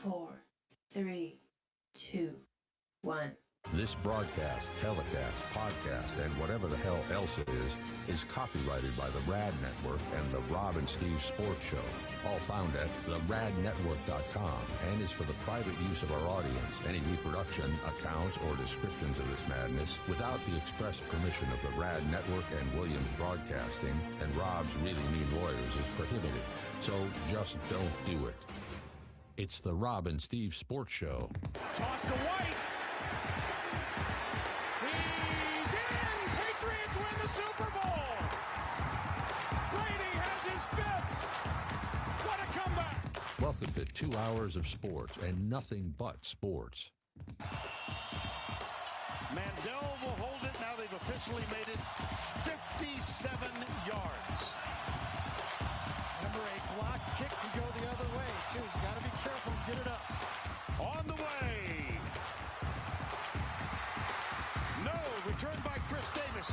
4, 3, 2, 1. This broadcast, telecast, podcast, and whatever the hell else it is copyrighted by the Rad Network and the Rob and Steve Sports Show, all found at theradnetwork.com, and is for the private use of our audience. Any reproduction, accounts, or descriptions of this madness without the express permission of the Rad Network and Williams Broadcasting and Rob's really mean lawyers is prohibited. So just don't do it. It's the Rob and Steve Sports Show. Toss to White. He's in! Patriots win the Super Bowl! Brady has his fifth! What a comeback! Welcome to 2 hours of sports and nothing but sports. Mandel will hold it. Now they've officially made it 57 yards. Number 8 block kick can go the other way, too. He's got to be careful and get it up. On the way. No, returned by Chris Davis.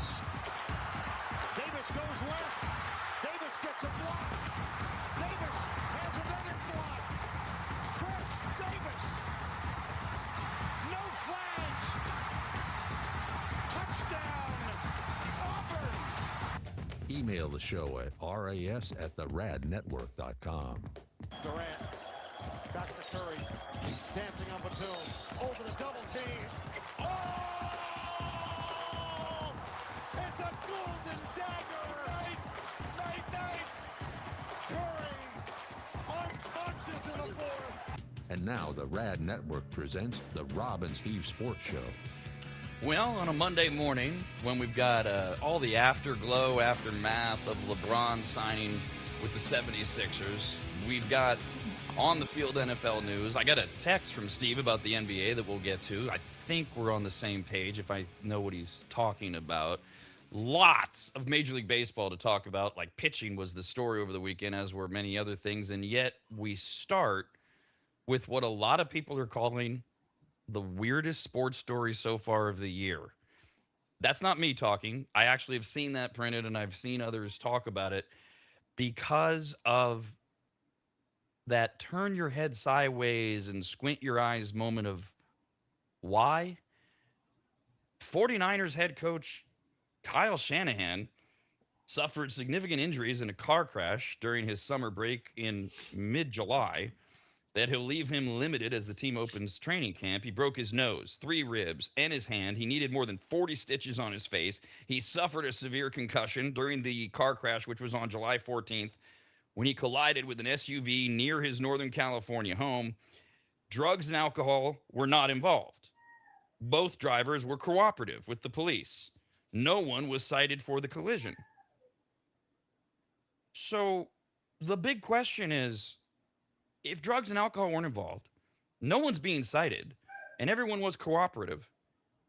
Davis goes left. Davis gets a block. Davis has another block. Chris Davis. No flags. Touchdown. Auburn. Email the show at ras@theradnetwork.com. Durant. Back to Curry. He's dancing on Batum. Over the double team. Oh! It's a golden dagger! Night! Curry unconscious in the fourth. And now the Rad Network presents the Rob and Steve Sports Show. Well, on a Monday morning, when we've got all the afterglow, aftermath of LeBron signing with the 76ers, we've got on-the-field NFL news. I got a text from Steve about the NBA that we'll get to. I think we're on the same page if I know what he's talking about. Lots of Major League Baseball to talk about, like pitching was the story over the weekend, as were many other things, and yet we start with what a lot of people are calling the weirdest sports story so far of the year. That's not me talking. I actually have seen that printed, and I've seen others talk about it because of that turn your head sideways and squint your eyes moment of why. 49ers head coach Kyle Shanahan suffered significant injuries in a car crash during his summer break in mid-July that he'll leave him limited as the team opens training camp. He broke his nose, 3 ribs, and his hand. He needed more than 40 stitches on his face. He suffered a severe concussion during the car crash, which was on July 14th, when he collided with an SUV near his Northern California home. Drugs and alcohol were not involved. Both drivers were cooperative with the police. No one was cited for the collision. So the big question is, if drugs and alcohol weren't involved, no one's being cited, and everyone was cooperative,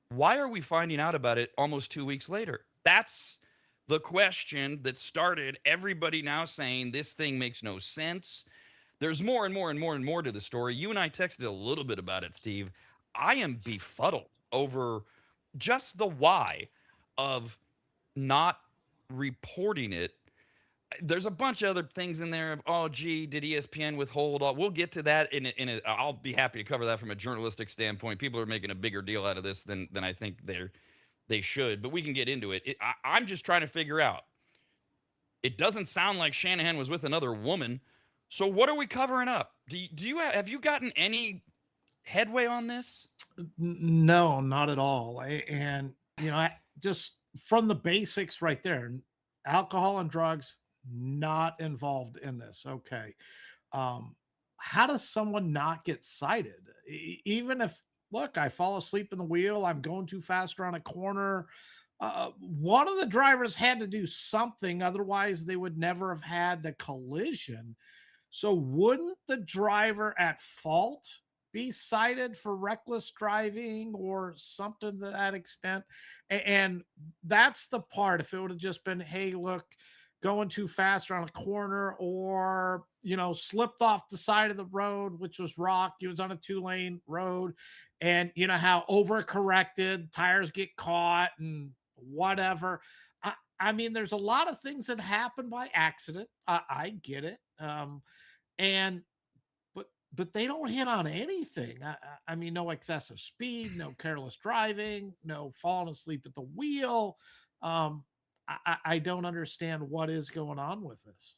why are we finding out about it almost 2 weeks later? That's the question that started everybody now saying this thing makes no sense. There's more and more and more and more to the story. You and I texted a little bit about it, Steve. I am befuddled over just the why of not reporting it. There's a bunch of other things in there of, oh, gee, did ESPN withhold? We'll get to that I'll be happy to cover that from a journalistic standpoint. People are making a bigger deal out of this than I think they should, but we can get into it. I'm just trying to figure out. It doesn't sound like Shanahan was with another woman. So what are we covering up? Have you gotten any headway on this? No, not at all. And, just from the basics right there, alcohol and drugs, not involved in this. Okay. How does someone not get cited? Even if, look, I fall asleep in the wheel, I'm going too fast around a corner. One of the drivers had to do something, otherwise they would never have had the collision. So wouldn't the driver at fault be cited for reckless driving or something to that extent? And that's the part. If it would have just been, hey, look, going too fast around a corner, or, slipped off the side of the road, which was rock. He was on a 2-lane road, and you know how overcorrected, tires get caught and whatever. I mean, there's a lot of things that happen by accident. I get it. But but they don't hit on anything. I mean, no excessive speed, no careless driving, no falling asleep at the wheel. Um, I don't understand what is going on with this.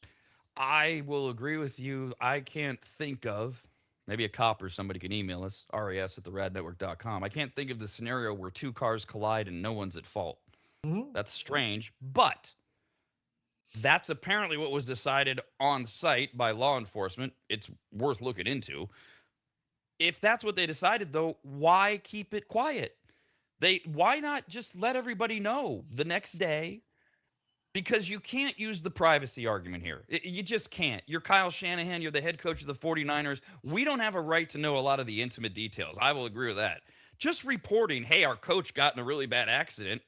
I will agree with you. I can't think of, maybe a cop or somebody can email us, ras@theradnetwork.com. I can't think of the scenario where two cars collide and no one's at fault. Mhm. That's strange, but that's apparently what was decided on site by law enforcement. It's worth looking into. If that's what they decided, though, why keep it quiet? Why not just let everybody know the next day? Because you can't use the privacy argument here. You just can't. You're Kyle Shanahan. You're the head coach of the 49ers. We don't have a right to know a lot of the intimate details. I will agree with that. Just reporting, hey, our coach got in a really bad accident,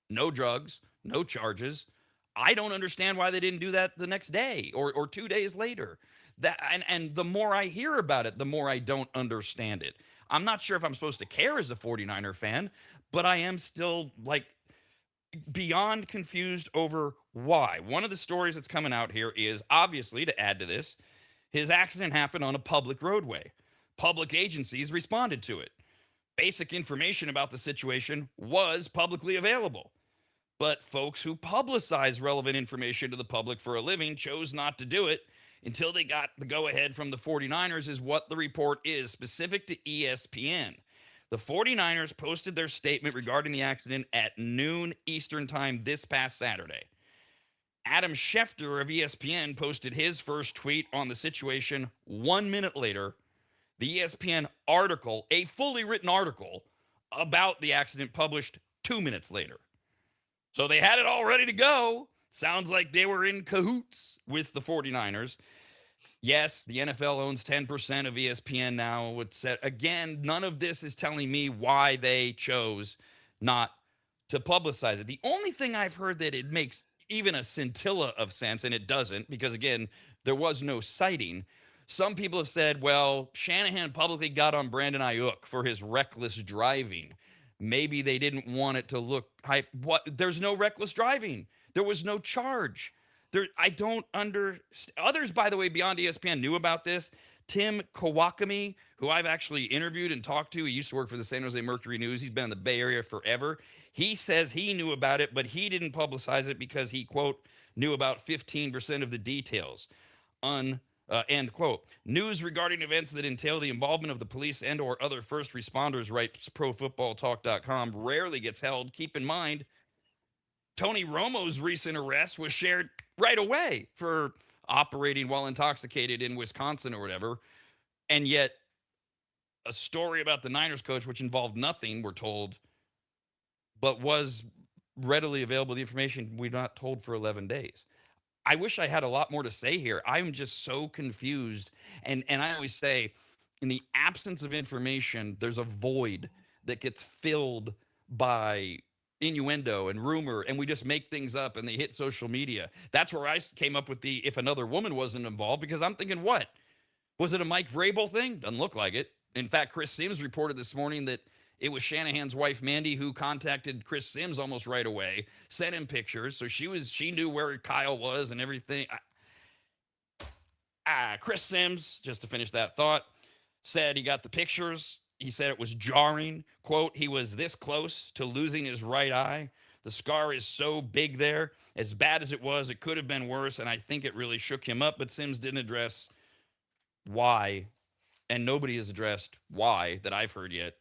no drugs, no charges. I don't understand why they didn't do that the next day or 2 days later. And the more I hear about it, the more I don't understand it. I'm not sure if I'm supposed to care as a 49er fan, but I am still like beyond confused over why. One of the stories that's coming out here is obviously, to add to this, his accident happened on a public roadway. Public agencies responded to it. Basic information about the situation was publicly available. But folks who publicize relevant information to the public for a living chose not to do it until they got the go ahead from the 49ers, is what the report is, specific to ESPN. The 49ers posted their statement regarding the accident at noon Eastern time this past Saturday. Adam Schefter of ESPN posted his first tweet on the situation 1 minute later. The ESPN article, a fully written article about the accident, published 2 minutes later. So they had it all ready to go. Sounds like they were in cahoots with the 49ers. Yes, the NFL owns 10% of ESPN now. Again, none of this is telling me why they chose not to publicize it. The only thing I've heard that it makes even a scintilla of sense, and it doesn't, because again, there was no sighting. Some people have said, well, Shanahan publicly got on Brandon Ayuk for his reckless driving. Maybe they didn't want it to look hype. What? There's no reckless driving. There was no charge. I don't understand. Others, by the way, beyond ESPN knew about this. Tim Kawakami, who I've actually interviewed and talked to, he used to work for the San Jose Mercury News. He's been in the Bay Area forever. He says he knew about it, but he didn't publicize it because he, quote, knew about 15% of the details. End quote. News regarding events that entail the involvement of the police and or other first responders, writes ProFootballTalk.com, rarely gets held. Keep in mind, Tony Romo's recent arrest was shared right away for operating while intoxicated in Wisconsin or whatever. And yet a story about the Niners coach, which involved nothing, we're told, but was readily available, the information we're not told for 11 days. I wish I had a lot more to say here. I'm just so confused. And I always say, in the absence of information, there's a void that gets filled by innuendo and rumor, and we just make things up and they hit social media. That's where I came up with the if another woman wasn't involved, because I'm thinking, what? Was it a Mike Vrabel thing? Doesn't look like it. In fact, Chris Sims reported this morning that it was Shanahan's wife, Mandy, who contacted Chris Sims almost right away, sent him pictures. So she knew where Kyle was and everything. Chris Sims, just to finish that thought, said he got the pictures. He said it was jarring. Quote, he was this close to losing his right eye. The scar is so big there. As bad as it was, it could have been worse, and I think it really shook him up. But Sims didn't address why, and nobody has addressed why that I've heard yet.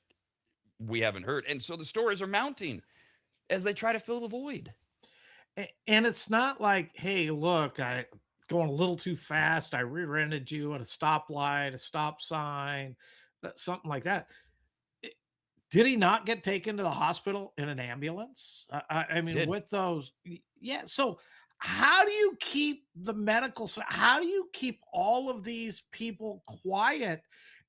We haven't heard. And so the stories are mounting as they try to fill the void. And it's not like, hey, look, I going a little too fast. I rear-ended you at a stoplight, a stop sign, something like that. Did he not get taken to the hospital in an ambulance? I mean, Did. with those, yeah. So how do you keep the medical? How do you keep all of these people quiet?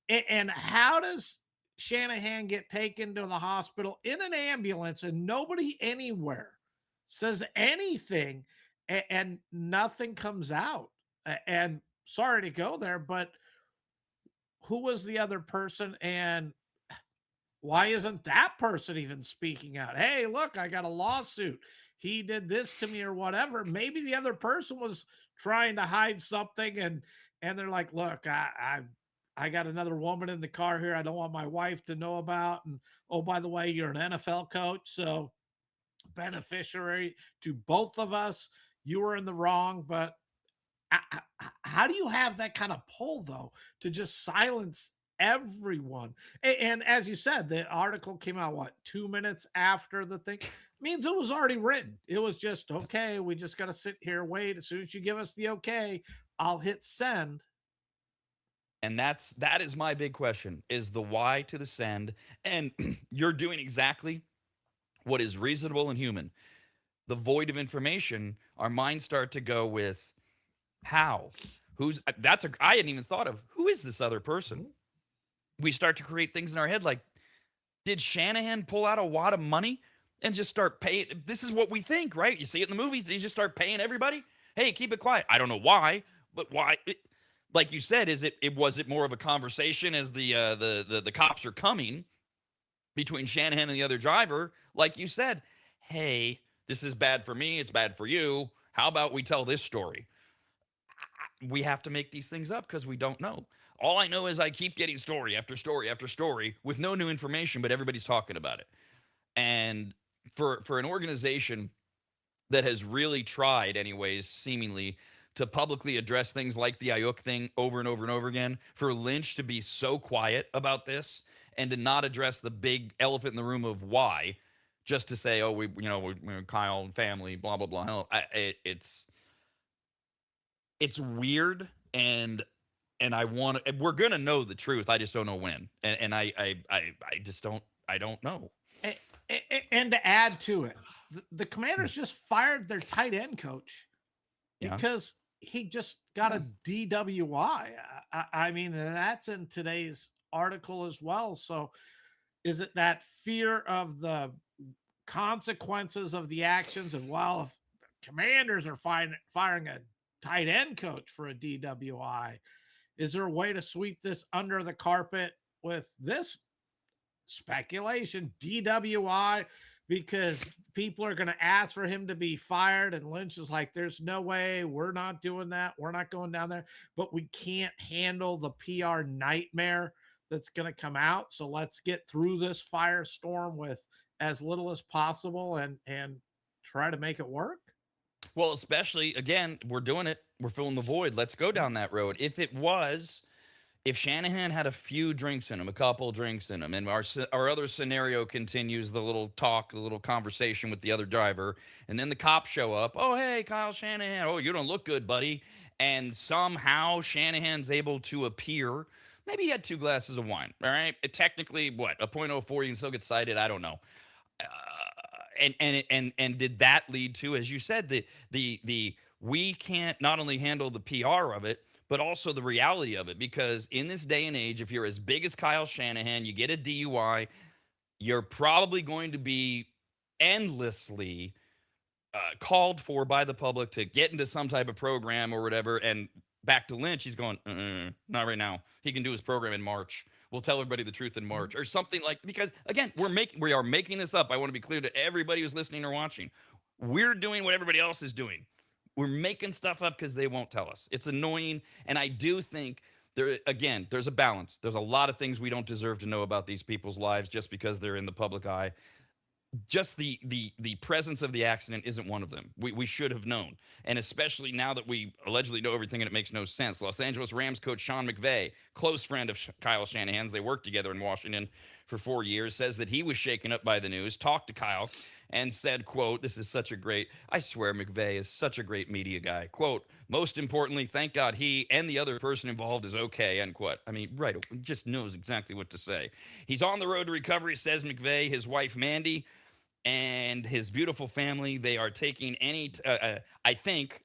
And how does Shanahan get taken to the hospital in an ambulance and nobody anywhere says anything, and nothing comes out? And sorry to go there, but who was the other person, and why isn't that person even speaking out? Hey, look, I got a lawsuit. He did this to me or whatever. Maybe the other person was trying to hide something, and they're like, look, I got another woman in the car here I don't want my wife to know about. And oh, by the way, you're an NFL coach. So beneficiary to both of us. You were in the wrong, but how do you have that kind of pull though to just silence everyone? And as you said, the article came out what 2 minutes after the thing means it was already written. It was just okay. We just got to sit here, wait. As soon as you give us the okay, I'll hit send. And that is my big question, is the why to the send. And you're doing exactly what is reasonable and human. The void of information, our minds start to go with how, who's that's a I hadn't even thought of who is this other person. We start to create things in our head like, did Shanahan pull out a wad of money and just start paying? This is what we think, right? You see it in the movies. They just start paying everybody. Hey, keep it quiet. I don't know why, but why? Like you said, was it more of a conversation as the cops are coming between Shanahan and the other driver? Like you said, hey, this is bad for me. It's bad for you. How about we tell this story? We have to make these things up because we don't know. All I know is I keep getting story after story after story with no new information, but everybody's talking about it. And for an organization that has really tried, anyways, seemingly, to publicly address things like the Ayuk thing over and over and over again, for Lynch to be so quiet about this and to not address the big elephant in the room of why, just to say, oh, we're Kyle and family, blah blah blah. Hell, it's weird, and we're gonna know the truth. I just don't know when, and I just don't know. And to add to it, the Commanders just fired their tight end coach because he just got a DWI. I mean, that's in today's article as well. So is it that fear of the consequences of the actions? And well, if the Commanders are firing a tight end coach for a DWI, is there a way to sweep this under the carpet with this speculation, DWI, because people are going to ask for him to be fired? And Lynch is like, there's no way, we're not doing that. We're not going down there, but we can't handle the PR nightmare that's going to come out. So let's get through this firestorm with as little as possible and try to make it work. Well, especially, again, we're doing it. We're filling the void. Let's go down that road. If Shanahan had a few drinks in him, a couple drinks in him, and our other scenario continues, the little talk, the little conversation with the other driver, and then the cops show up. Oh, hey, Kyle Shanahan. Oh, you don't look good, buddy. And somehow Shanahan's able to appear. Maybe he had 2 glasses of wine, all right? Technically, what, a .04, you can still get cited? I don't know. And did that lead to, as you said, the we can't not only handle the PR of it, but also the reality of it? Because in this day and age, if you're as big as Kyle Shanahan, you get a DUI, you're probably going to be endlessly called for by the public to get into some type of program or whatever. And back to Lynch, he's going, not right now. He can do his program in March. We'll tell everybody the truth in March or something like, because again, we are making this up. I want to be clear to everybody who's listening or watching. We're doing what everybody else is doing. We're making stuff up because they won't tell us. It's annoying. And I do think there's a balance. There's a lot of things we don't deserve to know about these people's lives just because they're in the public eye. Just the presence of the accident isn't one of them. We should have known. And especially now that we allegedly know everything and it makes no sense. Los Angeles Rams coach Sean McVay, close friend of Kyle Shanahan's, they worked together in Washington for 4 years, says that he was shaken up by the news, talked to Kyle, and said, quote, this is such a great, I swear McVay is such a great media guy. Quote, most importantly, thank God he and the other person involved is okay, end quote. I mean, right, just knows exactly what to say. He's on the road to recovery, says McVay. His wife, Mandy, and his beautiful family, they are taking I think,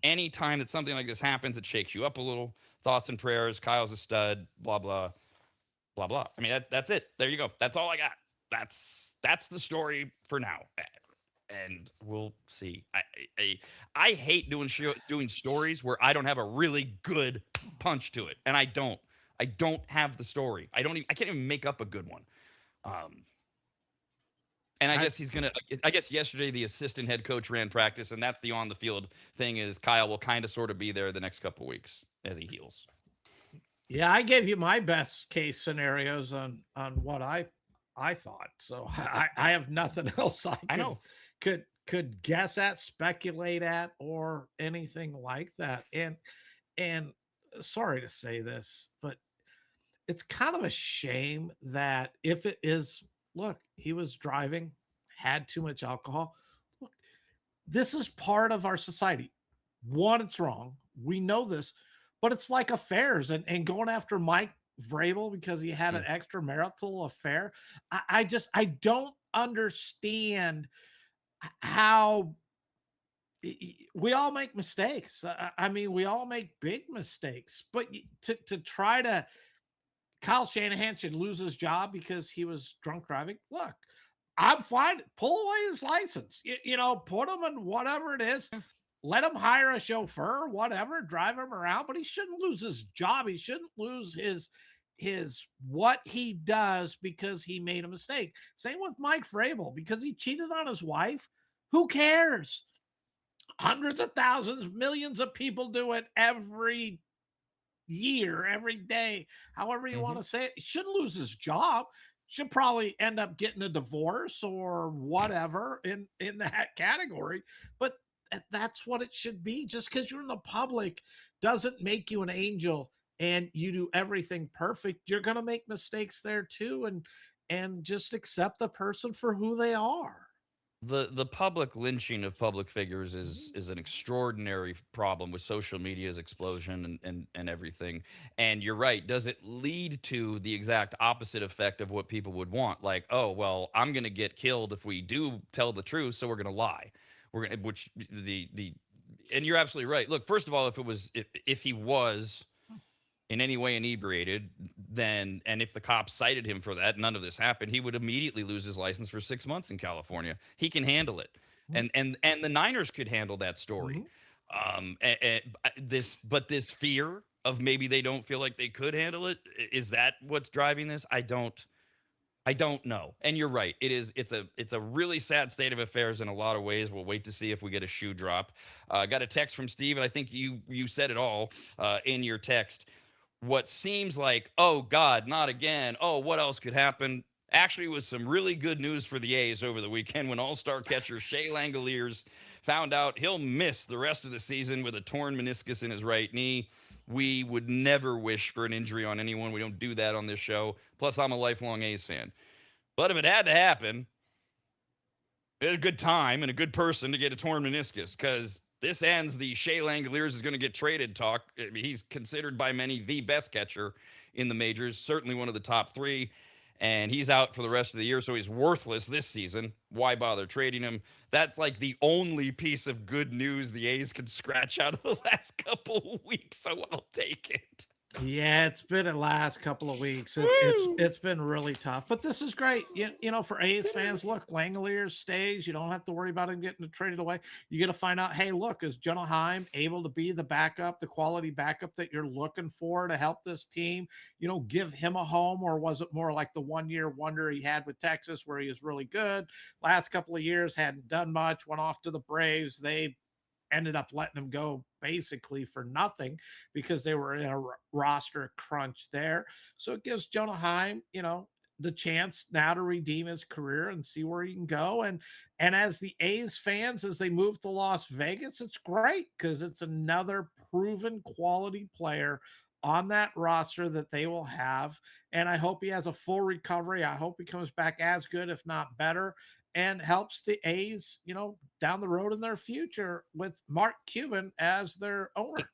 any time that something like this happens, it shakes you up a little. Thoughts and prayers. Kyle's a stud, blah, blah, blah, blah. I mean, that's it. There you go. That's all I got. That's the story for now. And we'll see. I hate doing stories where I don't have a really good punch to it. And I don't have the story. I can't even make up a good one. And I guess yesterday the assistant head coach ran practice, and that's the on the field thing is Kyle will kind of sort of be there the next couple of weeks as he heals. Yeah, I gave you my best case scenarios on what I thought. So I have nothing else I I know. could guess at, speculate at, or anything like that. And sorry to say this, but it's kind of a shame that if it is, look, he was driving, had too much alcohol. Look, this is part of our society. One, it's wrong. We know this, but it's like affairs and going after Mike Vrabel because he had Yeah. an extramarital affair. I don't understand how we all make mistakes. I mean, we all make big mistakes, but to try to Kyle Shanahan should lose his job because he was drunk driving. Look, I'm fine. Pull away his license. Put him in whatever it is. Let him hire a chauffeur, whatever, drive him around. But he shouldn't lose his job. He shouldn't lose his what he does because he made a mistake. Same with Mike Vrabel because he cheated on his wife. Who cares? Hundreds of thousands, millions of people do it every year, every day, however you want Hmm. to say it. He shouldn't lose his job. Should probably end up getting a divorce or whatever in that category. But that's what it should be. Just because you're in the public doesn't make you an angel and you do everything perfect. You're going to make mistakes there too, and just accept the person for who they are. The public lynching of public figures is an extraordinary problem with social media's explosion and everything. And you're right. Does it lead to the exact opposite effect of what people would want? Like, oh well, I'm gonna get killed if we do tell the truth, so we're gonna lie. We're gonna which the and you're absolutely right. Look, first of all, if he was in any way inebriated, then and if the cops cited him for that, none of this happened, he would immediately lose his license for 6 months in California. He can handle it, and the Niners could handle that story. Mhm. This fear of maybe they don't feel like they could handle it, is that what's driving this? I don't know. And you're right. It's a really sad state of affairs in a lot of ways. We'll wait to see if we get a shoe drop. Got a text from Steve, and I think you said it all in your text. What seems like, oh God, not again. Oh, what else could happen? Actually, was some really good news for the A's over the weekend when All-Star catcher Shea Langoliers found out he'll miss the rest of the season with a torn meniscus in his right knee. We would never wish for an injury on anyone. We don't do that on this show. Plus, I'm a lifelong A's fan. But if it had to happen, it's a good time and a good person to get a torn meniscus because this ends the Shea Langoliers is going to get traded talk. I mean, he's considered by many the best catcher in the majors, certainly one of the top three. And he's out for the rest of the year, so he's worthless this season. Why bother trading him? That's like the only piece of good news the A's could scratch out of the last couple of weeks, so I'll take it. Yeah, it's been the last couple of weeks. Woo! It's been really tough, but this is great. For A's fans, look, Langoliers stays. You don't have to worry about him getting traded away. You get to find out, hey, look, is Jonah Heim able to be the backup, the quality backup that you're looking for to help this team? Give him a home, or was it more like the 1 year wonder he had with Texas, where he was really good? Last couple of years hadn't done much. Went off to the Braves. They ended up letting him go basically for nothing because they were in a roster crunch there. So it gives Jonah Heim, the chance now to redeem his career and see where he can go. And as the A's fans, as they move to Las Vegas, it's great because it's another proven quality player on that roster that they will have. And I hope he has a full recovery. I hope he comes back as good, if not better, and helps the A's, down the road in their future with Mark Cuban as their owner.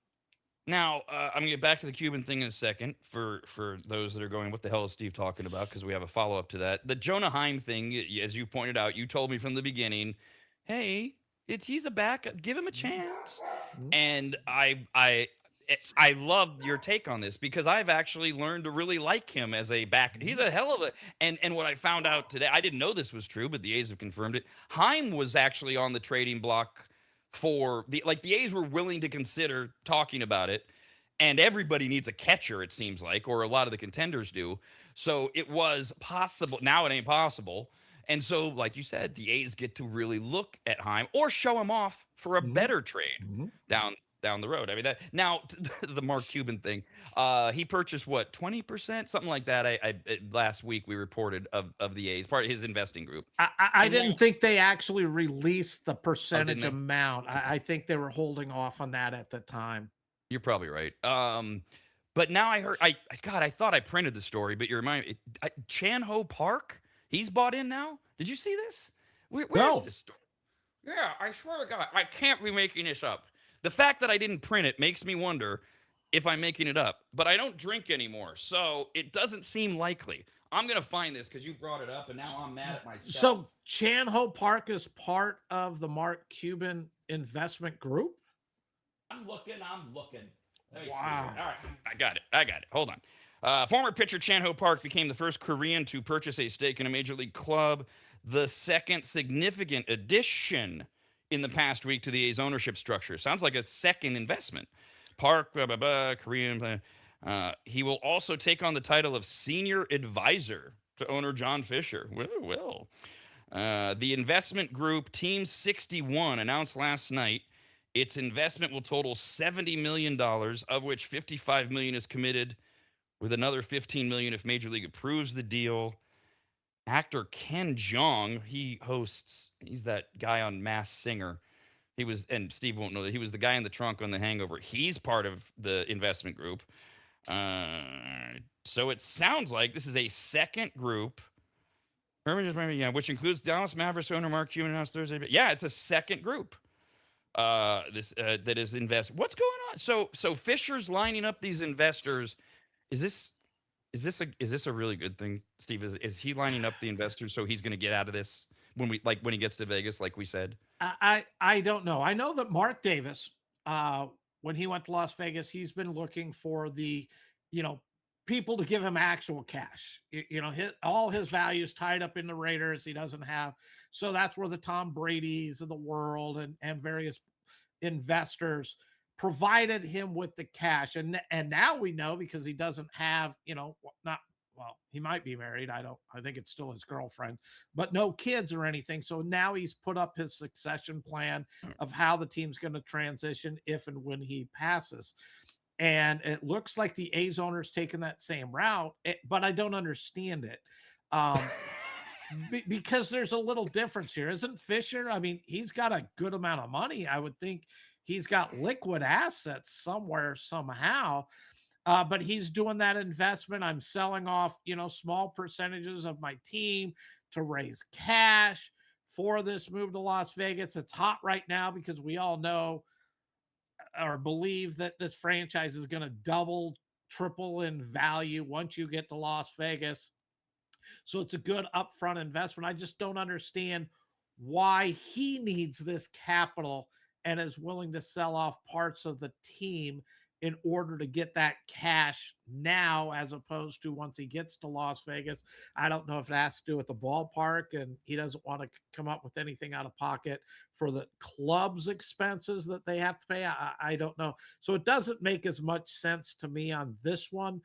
Now, I'm gonna get back to the Cuban thing in a second for those that are going, what the hell is Steve talking about? Because we have a follow up to that. The Jonah Heim thing, as you pointed out, you told me from the beginning, hey, he's a backup, give him a chance. Mhm. And I love your take on this because I've actually learned to really like him as a back. He's a hell of a and what I found out today, I didn't know this was true, but the A's have confirmed it. Heim was actually on the trading block for the A's were willing to consider talking about it, and everybody needs a catcher, it seems like, or a lot of the contenders do. So it was possible. Now it ain't possible. And so, like you said, the A's get to really look at Heim or show him off for a Mhm. better trade Mhm. down down the road. I mean, that now the Mark Cuban thing. He purchased what 20%, something like that. Last week we reported of the A's, part of his investing group. I And didn't think they actually released the didn't percentage they? amount. I think they were holding off on that at the time. You're probably right. But now I heard. God, I thought I printed the story, but you remind me. Chan Ho Park. He's bought in now. Did you see this? Where's No. this story? Yeah, I swear to God, I can't be making this up. The fact that I didn't print it makes me wonder if I'm making it up. But I don't drink anymore, so it doesn't seem likely. I'm gonna find this because you brought it up, and now I'm mad at myself. So Chan Ho Park is part of the Mark Cuban investment group? I'm looking. Let me see Wow. here. All right, I got it. Hold on. Former pitcher Chan Ho Park became the first Korean to purchase a stake in a major league club, the second significant addition in the past week to the A's ownership structure. Sounds like a second investment. Park, Korean. He will also take on the title of senior advisor to owner John Fisher. Well. The investment group Team 61 announced last night its investment will total $70 million, of which $55 million is committed, with another $15 million if Major League approves the deal. Actor Ken Jeong, he's that guy on Masked Singer. He was, and Steve won't know that, he was the guy in the trunk on The Hangover. He's part of the investment group. So it sounds like this is a second group. Which includes Dallas Mavericks owner Mark Cuban announced Thursday. But yeah, it's a second group. That is invest. What's going on? So Fisher's lining up these investors. Is this a really good thing, Steve? Is he lining up the investors so he's going to get out of this when he gets to Vegas, like we said? I don't know. I know that Mark Davis, when he went to Las Vegas, he's been looking for the, people to give him actual cash. All his values tied up in the Raiders. He doesn't have. So that's where the Tom Brady's of the world and various investors provided him with the cash. And now we know, because he doesn't have, he might be married. I think it's still his girlfriend, but no kids or anything. So now he's put up his succession plan of how the team's going to transition if and when he passes. And it looks like the A's owner's taking that same route, but I don't understand it. Because there's a little difference here. Isn't Fisher? I mean, he's got a good amount of money. I would think he's got liquid assets somewhere, somehow. But he's doing that investment. I'm selling off, small percentages of my team to raise cash for this move to Las Vegas. It's hot right now because we all know or believe that this franchise is going to double, triple in value once you get to Las Vegas. So it's a good upfront investment. I just don't understand why he needs this capital and is willing to sell off parts of the team in order to get that cash now, as opposed to once he gets to Las Vegas. I don't know if it has to do with the ballpark and he doesn't want to come up with anything out of pocket for the club's expenses that they have to pay. I don't know. So it doesn't make as much sense to me on this one,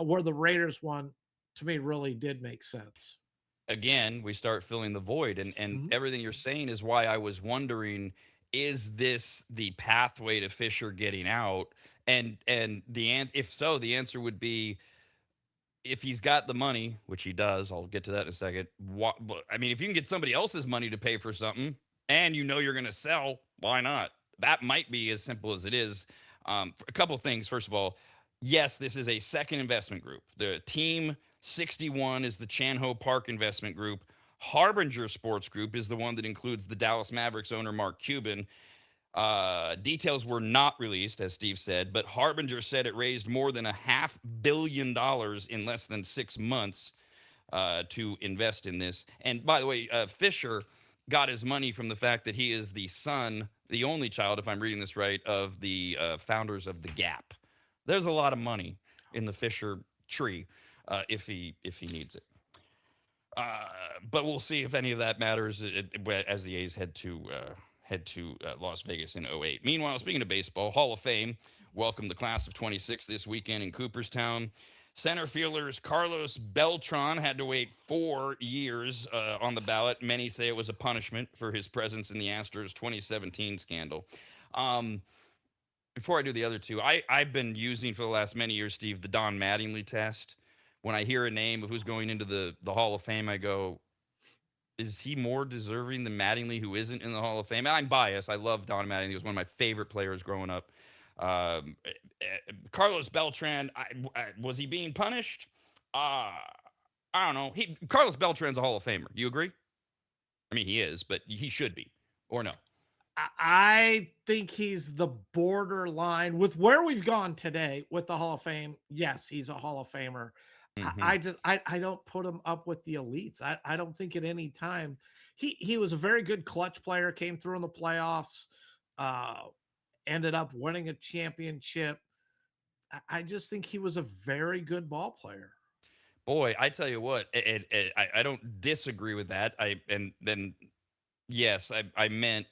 where the Raiders one, to me, really did make sense. Again, we start filling the void, and everything you're saying is why I was wondering, is this the pathway to Fisher getting out? And if so, the answer would be, if he's got the money, which he does, I'll get to that in a second. If you can get somebody else's money to pay for something and you're going to sell, why not? That might be as simple as it is. A couple of things. First of all, yes, this is a second investment group. The Team 61 is the Chan Ho Park investment group. Harbinger Sports Group is the one that includes the Dallas Mavericks owner Mark Cuban. Details were not released, as Steve said, but Harbinger said it raised more than $500 million in less than 6 months to invest in this. And by the way, Fisher got his money from the fact that he is the son, the only child, if I'm reading this right, of the founders of The Gap. There's a lot of money in the Fisher tree if he needs it. But we'll see if any of that matters as the A's head to Las Vegas in 2008. Meanwhile, speaking of baseball, Hall of Fame welcomed the class of 26 this weekend in Cooperstown. Center fielders Carlos Beltran had to wait 4 years on the ballot. Many say it was a punishment for his presence in the Astros 2017 scandal. before I do the other two, I've been using for the last many years, Steve, the Don Mattingly test. When I hear a name of who's going into the Hall of Fame, I go, is he more deserving than Mattingly, who isn't in the Hall of Fame? I'm biased. I love Don Mattingly. He was one of my favorite players growing up. Carlos Beltran, was he being punished? Uh, I don't know. Carlos Beltran's a Hall of Famer. You agree? I mean, he is, but he should be, or no? I think he's the borderline with where we've gone today with the Hall of Fame. Yes, he's a Hall of Famer. Mm-hmm. I don't put him up with the elites. I don't think at any time he was a very good clutch player, came through in the playoffs, uh, ended up winning a championship. I just think he was a very good ball player. Boy, I tell you what, I don't disagree with that. And then yes, I meant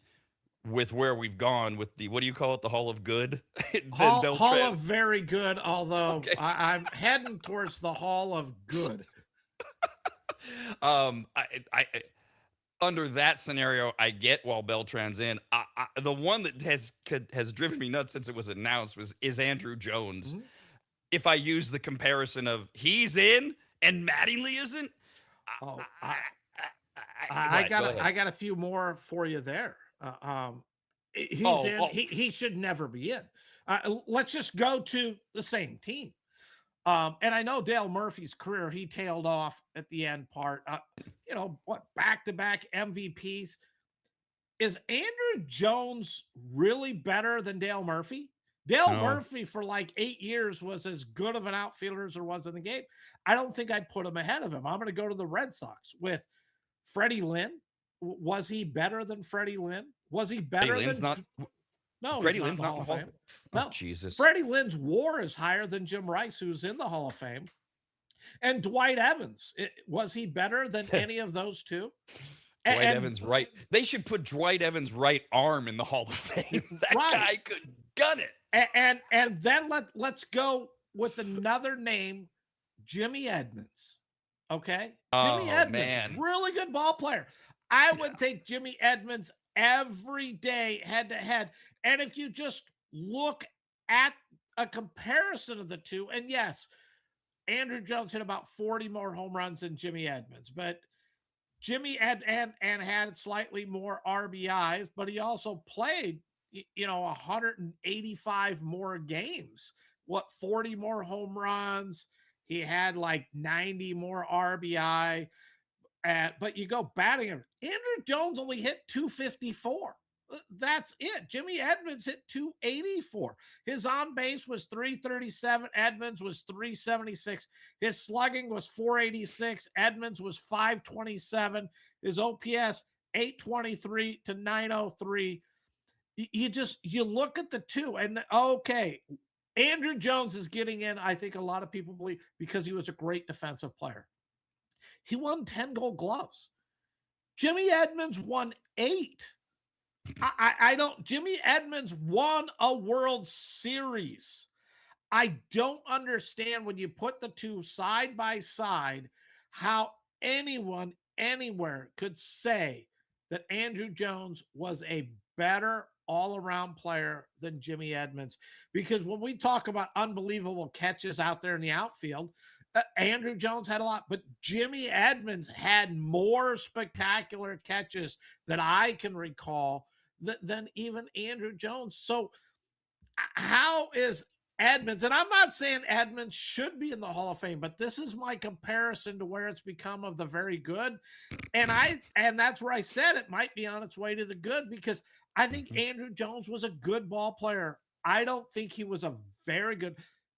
with where we've gone with the, what do you call it, the Hall of Good? Then Hall Beltran. of very good, although Okay. I'm heading towards the Hall of good. I under that scenario, I get while Beltran's in. The one that has driven me nuts since it was announced is Andrew Jones. Mhm. If I use the comparison of he's in and Mattingly isn't, Oh, I go ahead. I got a few more for you there. He's Oh, in. oh. He should never be in. Let's just go to the same team. And I know Dale Murphy's career, he tailed off at the end part. Back to back MVPs. Is Andrew Jones really better than Dale Murphy? Dale No. Murphy for like 8 years was as good of an outfielder as there was in the game. I don't think I'd put him ahead of him. I'm going to go to the Red Sox with Freddie Lynn. Was he better than Freddie Lynn? Was he better Freddie Lynn's than not. No, Freddie he's not in Lynn's the not Hall in of the Hall. Fame. Oh, No. Jesus. Freddie Lynn's WAR is higher than Jim Rice, who's in the Hall of Fame. And Dwight Evans, was he better than any of those two? Dwight Evans' right. They should put Dwight Evans' right arm in the Hall of Fame. That Right. guy could gun it. And then let's go with another name, Jimmy Edmonds. Okay, Jimmy Edmonds, man. really good ball player. I would take Jimmy Edmonds every day, head to head. And if you just look at a comparison of the two, and yes, Andrew Jones hit about 40 more home runs than Jimmy Edmonds, but Jimmy and had slightly more RBIs, but he also played 185 more games. 40 more home runs. He had like 90 more RBI. But you go batting him. Andrew Jones only hit 254. That's it. Jimmy Edmonds hit 284. His on base was 337. Edmonds was 376. His slugging was 486. Edmonds was 527. His OPS 823 to 903. You look at the two and okay, Andrew Jones is getting in, I think a lot of people believe, because he was a great defensive player. He won 10 Gold Gloves. Jimmy Edmonds won 8. I don't. Jimmy Edmonds won a World Series. I don't understand when you put the two side by side how anyone anywhere could say that Andrew Jones was a better all-around player than Jimmy Edmonds. Because when we talk about unbelievable catches out there in the outfield, Andrew Jones had a lot, but Jimmy Edmonds had more spectacular catches that I can recall than even Andrew Jones. So how is Edmonds, and I'm not saying Edmonds should be in the Hall of Fame, but this is my comparison to where it's become of the very good. And that's where I said it might be on its way to the good, because I think Andrew Jones was a good ball player. I don't think he was a very good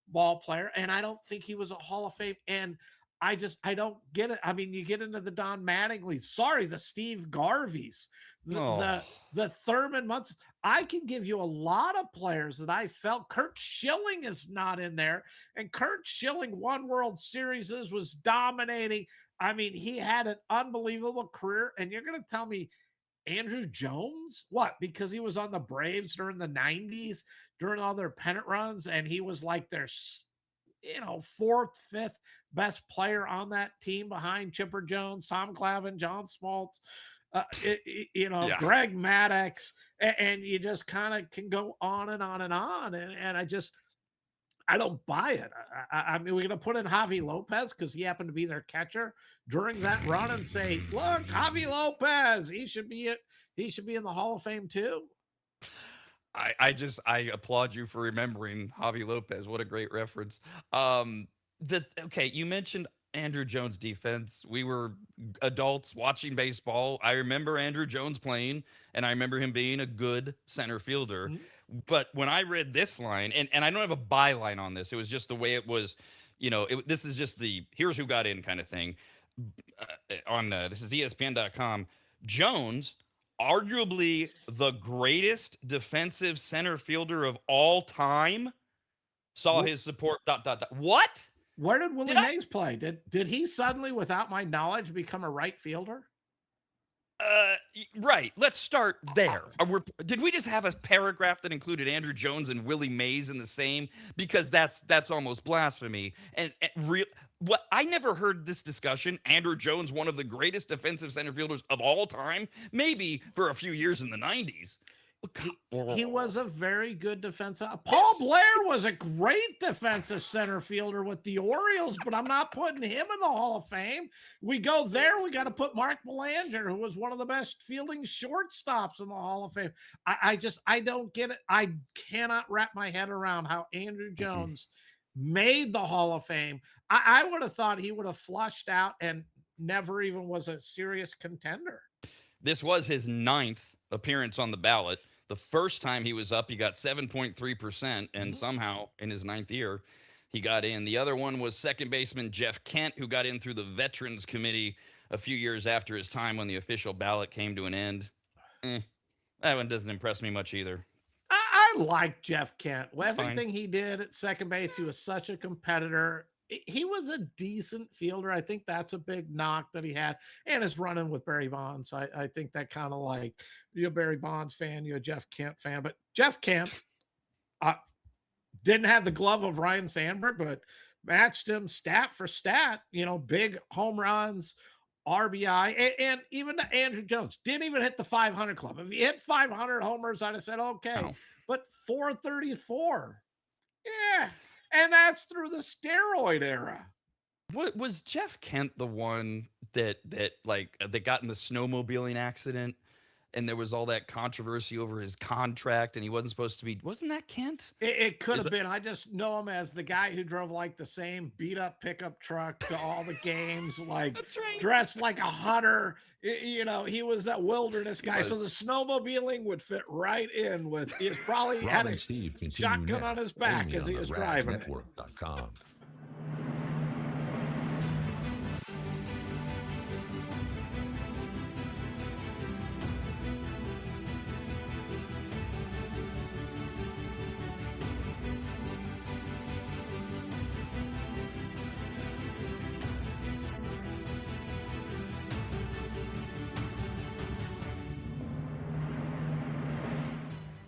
ball player, and I don't think he was a Hall of Fame. And I don't get it. I mean, you get into the Don Mattingly, the Steve Garveys, the Thurman Munson. I can give you a lot of players that I felt. Kurt Schilling is not in there, and Kurt Schilling won World Series, was dominating. I mean, he had an unbelievable career, and you're going to tell me Andrew Jones? What? Because he was on the Braves during the 90s, during all their pennant runs, and he was like their fourth, fifth best player on that team behind Chipper Jones, Tom Clavin, John Smoltz. Yeah. Greg Maddox, and you just kind of can go on and on and on. And I don't buy it. I mean, we're going to put in Javi Lopez because he happened to be their catcher during that run and say, look, Javi Lopez, he should be it. He should be in the Hall of Fame too. I applaud you for remembering Javi Lopez. What a great reference. Okay, you mentioned Andrew Jones defense. We were adults watching baseball. I remember Andrew Jones playing, and I remember him being a good center fielder. But when I read this line, and I don't have a byline on this, it was just the way it was, this is just the here's who got in kind of thing. This is ESPN.com. Jones, arguably the greatest defensive center fielder of all time, saw his support. What? Where did Willie Mays play? Did he suddenly, without my knowledge, become a right fielder? Right. Let's start there. Did we just have a paragraph that included Andrew Jones and Willie Mays in the same? Because that's almost blasphemy. And what I never heard this discussion. Andrew Jones, one of the greatest defensive center fielders of all time, maybe for a few years in the 90s. He was a very good defensive. Paul Blair was a great defensive center fielder with the Orioles, but I'm not putting him in the Hall of Fame. We go there, we got to put Mark Belanger, who was one of the best fielding shortstops in the Hall of Fame. I don't get it. I cannot wrap my head around how Andrew Jones made the Hall of Fame. I would have thought he would have flushed out and never even was a serious contender. This was his 9th appearance on the ballot. The first time he was up, he got 7.3%, and somehow in his 9th year, he got in. The other one was second baseman Jeff Kent, who got in through the Veterans Committee a few years after his time when the official ballot came to an end. That one doesn't impress me much either. I like Jeff Kent. Everything he did at second base, he was such a competitor. He was a decent fielder. I think that's a big knock that he had, and his running with Barry Bonds. I think that kind of like, you're a Barry Bonds fan, you're a Jeff Kent fan, but Jeff Kent didn't have the glove of Ryan Sandberg, but matched him stat for stat, big home runs, RBI, and even Andrew Jones didn't even hit the 500 club. If he hit 500 homers, I'd have said, okay, but 434. Yeah. And that's through the steroid era. What was Jeff Kent the one that got in the snowmobiling accident, and there was all that controversy over his contract, and he wasn't supposed to be? Wasn't that Kent? It could have been. I just know him as the guy who drove like the same beat up pickup truck to all the games, like dressed like a hunter. He was that wilderness guy. So the snowmobiling would fit right in with. He probably had a shotgun on his back as he was driving it.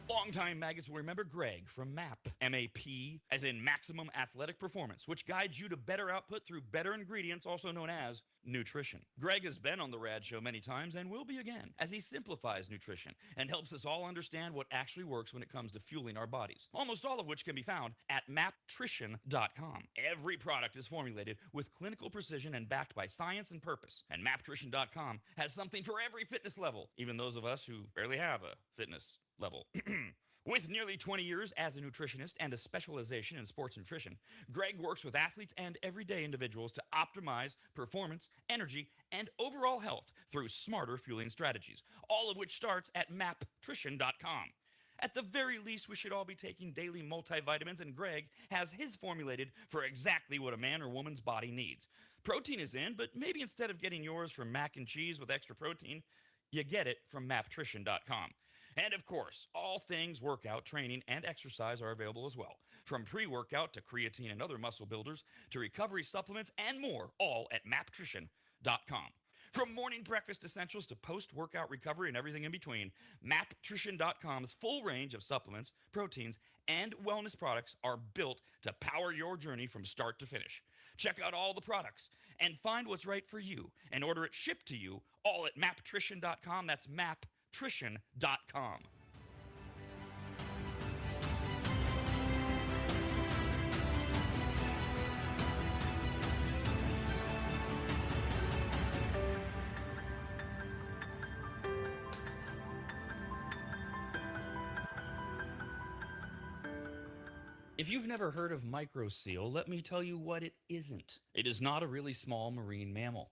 Longtime maggots will remember Greg from MAP, M-A-P, as in Maximum Athletic Performance, which guides you to better output through better ingredients, also known as nutrition. Greg has been on the Rad Show many times and will be again, as he simplifies nutrition and helps us all understand what actually works when it comes to fueling our bodies, almost all of which can be found at maptrition.com. Every product is formulated with clinical precision and backed by science and purpose, and maptrition.com has something for every fitness level, even those of us who barely have a fitness level. With nearly 20 years as a nutritionist and a specialization in sports nutrition, Greg works with athletes and everyday individuals to optimize performance, energy, and overall health through smarter fueling strategies, all of which starts at maptrition.com. At the very least, we should all be taking daily multivitamins, and Greg has his formulated for exactly what a man or woman's body needs. Protein is in, but maybe instead of getting yours from mac and cheese with extra protein, you get it from maptrition.com. And of course, all things workout, training, and exercise are available as well. From pre-workout to creatine and other muscle builders to recovery supplements and more, all at maptrition.com. From morning breakfast essentials to post-workout recovery and everything in between, maptrition.com's full range of supplements, proteins, and wellness products are built to power your journey from start to finish. Check out all the products and find what's right for you and order it shipped to you all at maptrition.com. That's maptrition.com. If you've never heard of microseal, let me tell you what it isn't. It is not a really small marine mammal.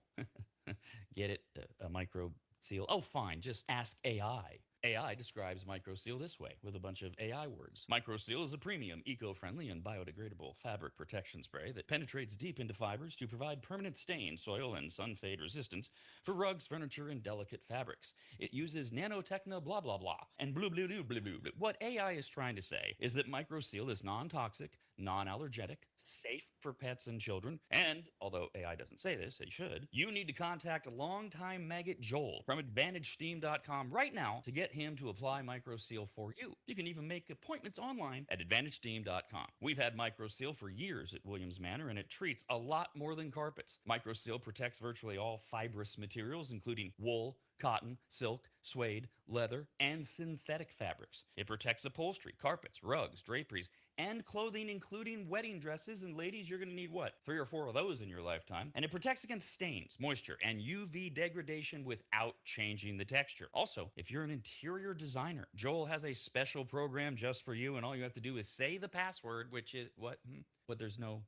Get it? A micro seal? Oh, fine. Just ask AI. AI describes microseal this way with a bunch of AI words. Microseal is a premium, eco-friendly, and biodegradable fabric protection spray that penetrates deep into fibers to provide permanent stain, soil, and sun fade resistance for rugs, furniture, and delicate fabrics. It uses nanotechno blah blah blah and blue blue blue blue blue. What AI is trying to say is that microseal is non-toxic, non-allergenic, safe for pets and children, and although AI doesn't say this, it should, you need to contact longtime maggot Joel from AdvantageSteam.com right now to get him to apply microseal for you. You can even make appointments online at AdvantageSteam.com. We've had microseal for years at Williams Manor, and it treats a lot more than carpets. Microseal protects virtually all fibrous materials, including wool, cotton, silk, suede, leather, and synthetic fabrics. It protects upholstery, carpets, rugs, draperies, and clothing, including wedding dresses. And ladies, you're going to need what? 3 or 4 of those in your lifetime. And it protects against stains, moisture, and UV degradation without changing the texture. Also, if you're an interior designer, Joel has a special program just for you, and all you have to do is say the password, which is what? But there's no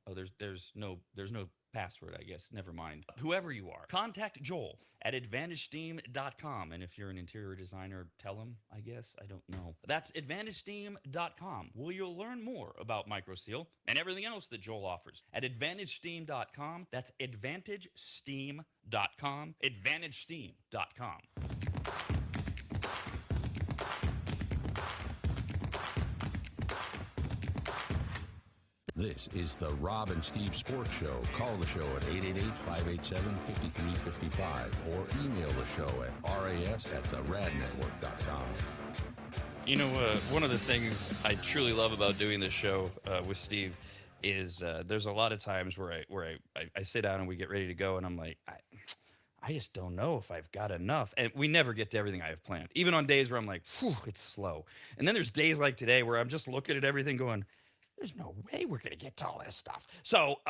password, I guess. Never mind. Whoever you are, contact Joel at AdvantageSteam.com. And if you're an interior designer, tell him, I guess. I don't know. That's AdvantageSteam.com, where you'll learn more about microseal and everything else that Joel offers at AdvantageSteam.com. That's AdvantageSteam.com. AdvantageSteam.com. This is the Rob and Steve Sports Show. Call the show at 888-587-5355 or email the show at ras@theradnetwork.com. You know, one of the things I truly love about doing this show with Steve is there's a lot of times where I sit down and we get ready to go, and I'm like, I just don't know if I've got enough. And we never get to everything I have planned, even on days where I'm like, whew, it's slow. And then there's days like today where I'm just looking at everything going, there's no way we're going to get to all this stuff. So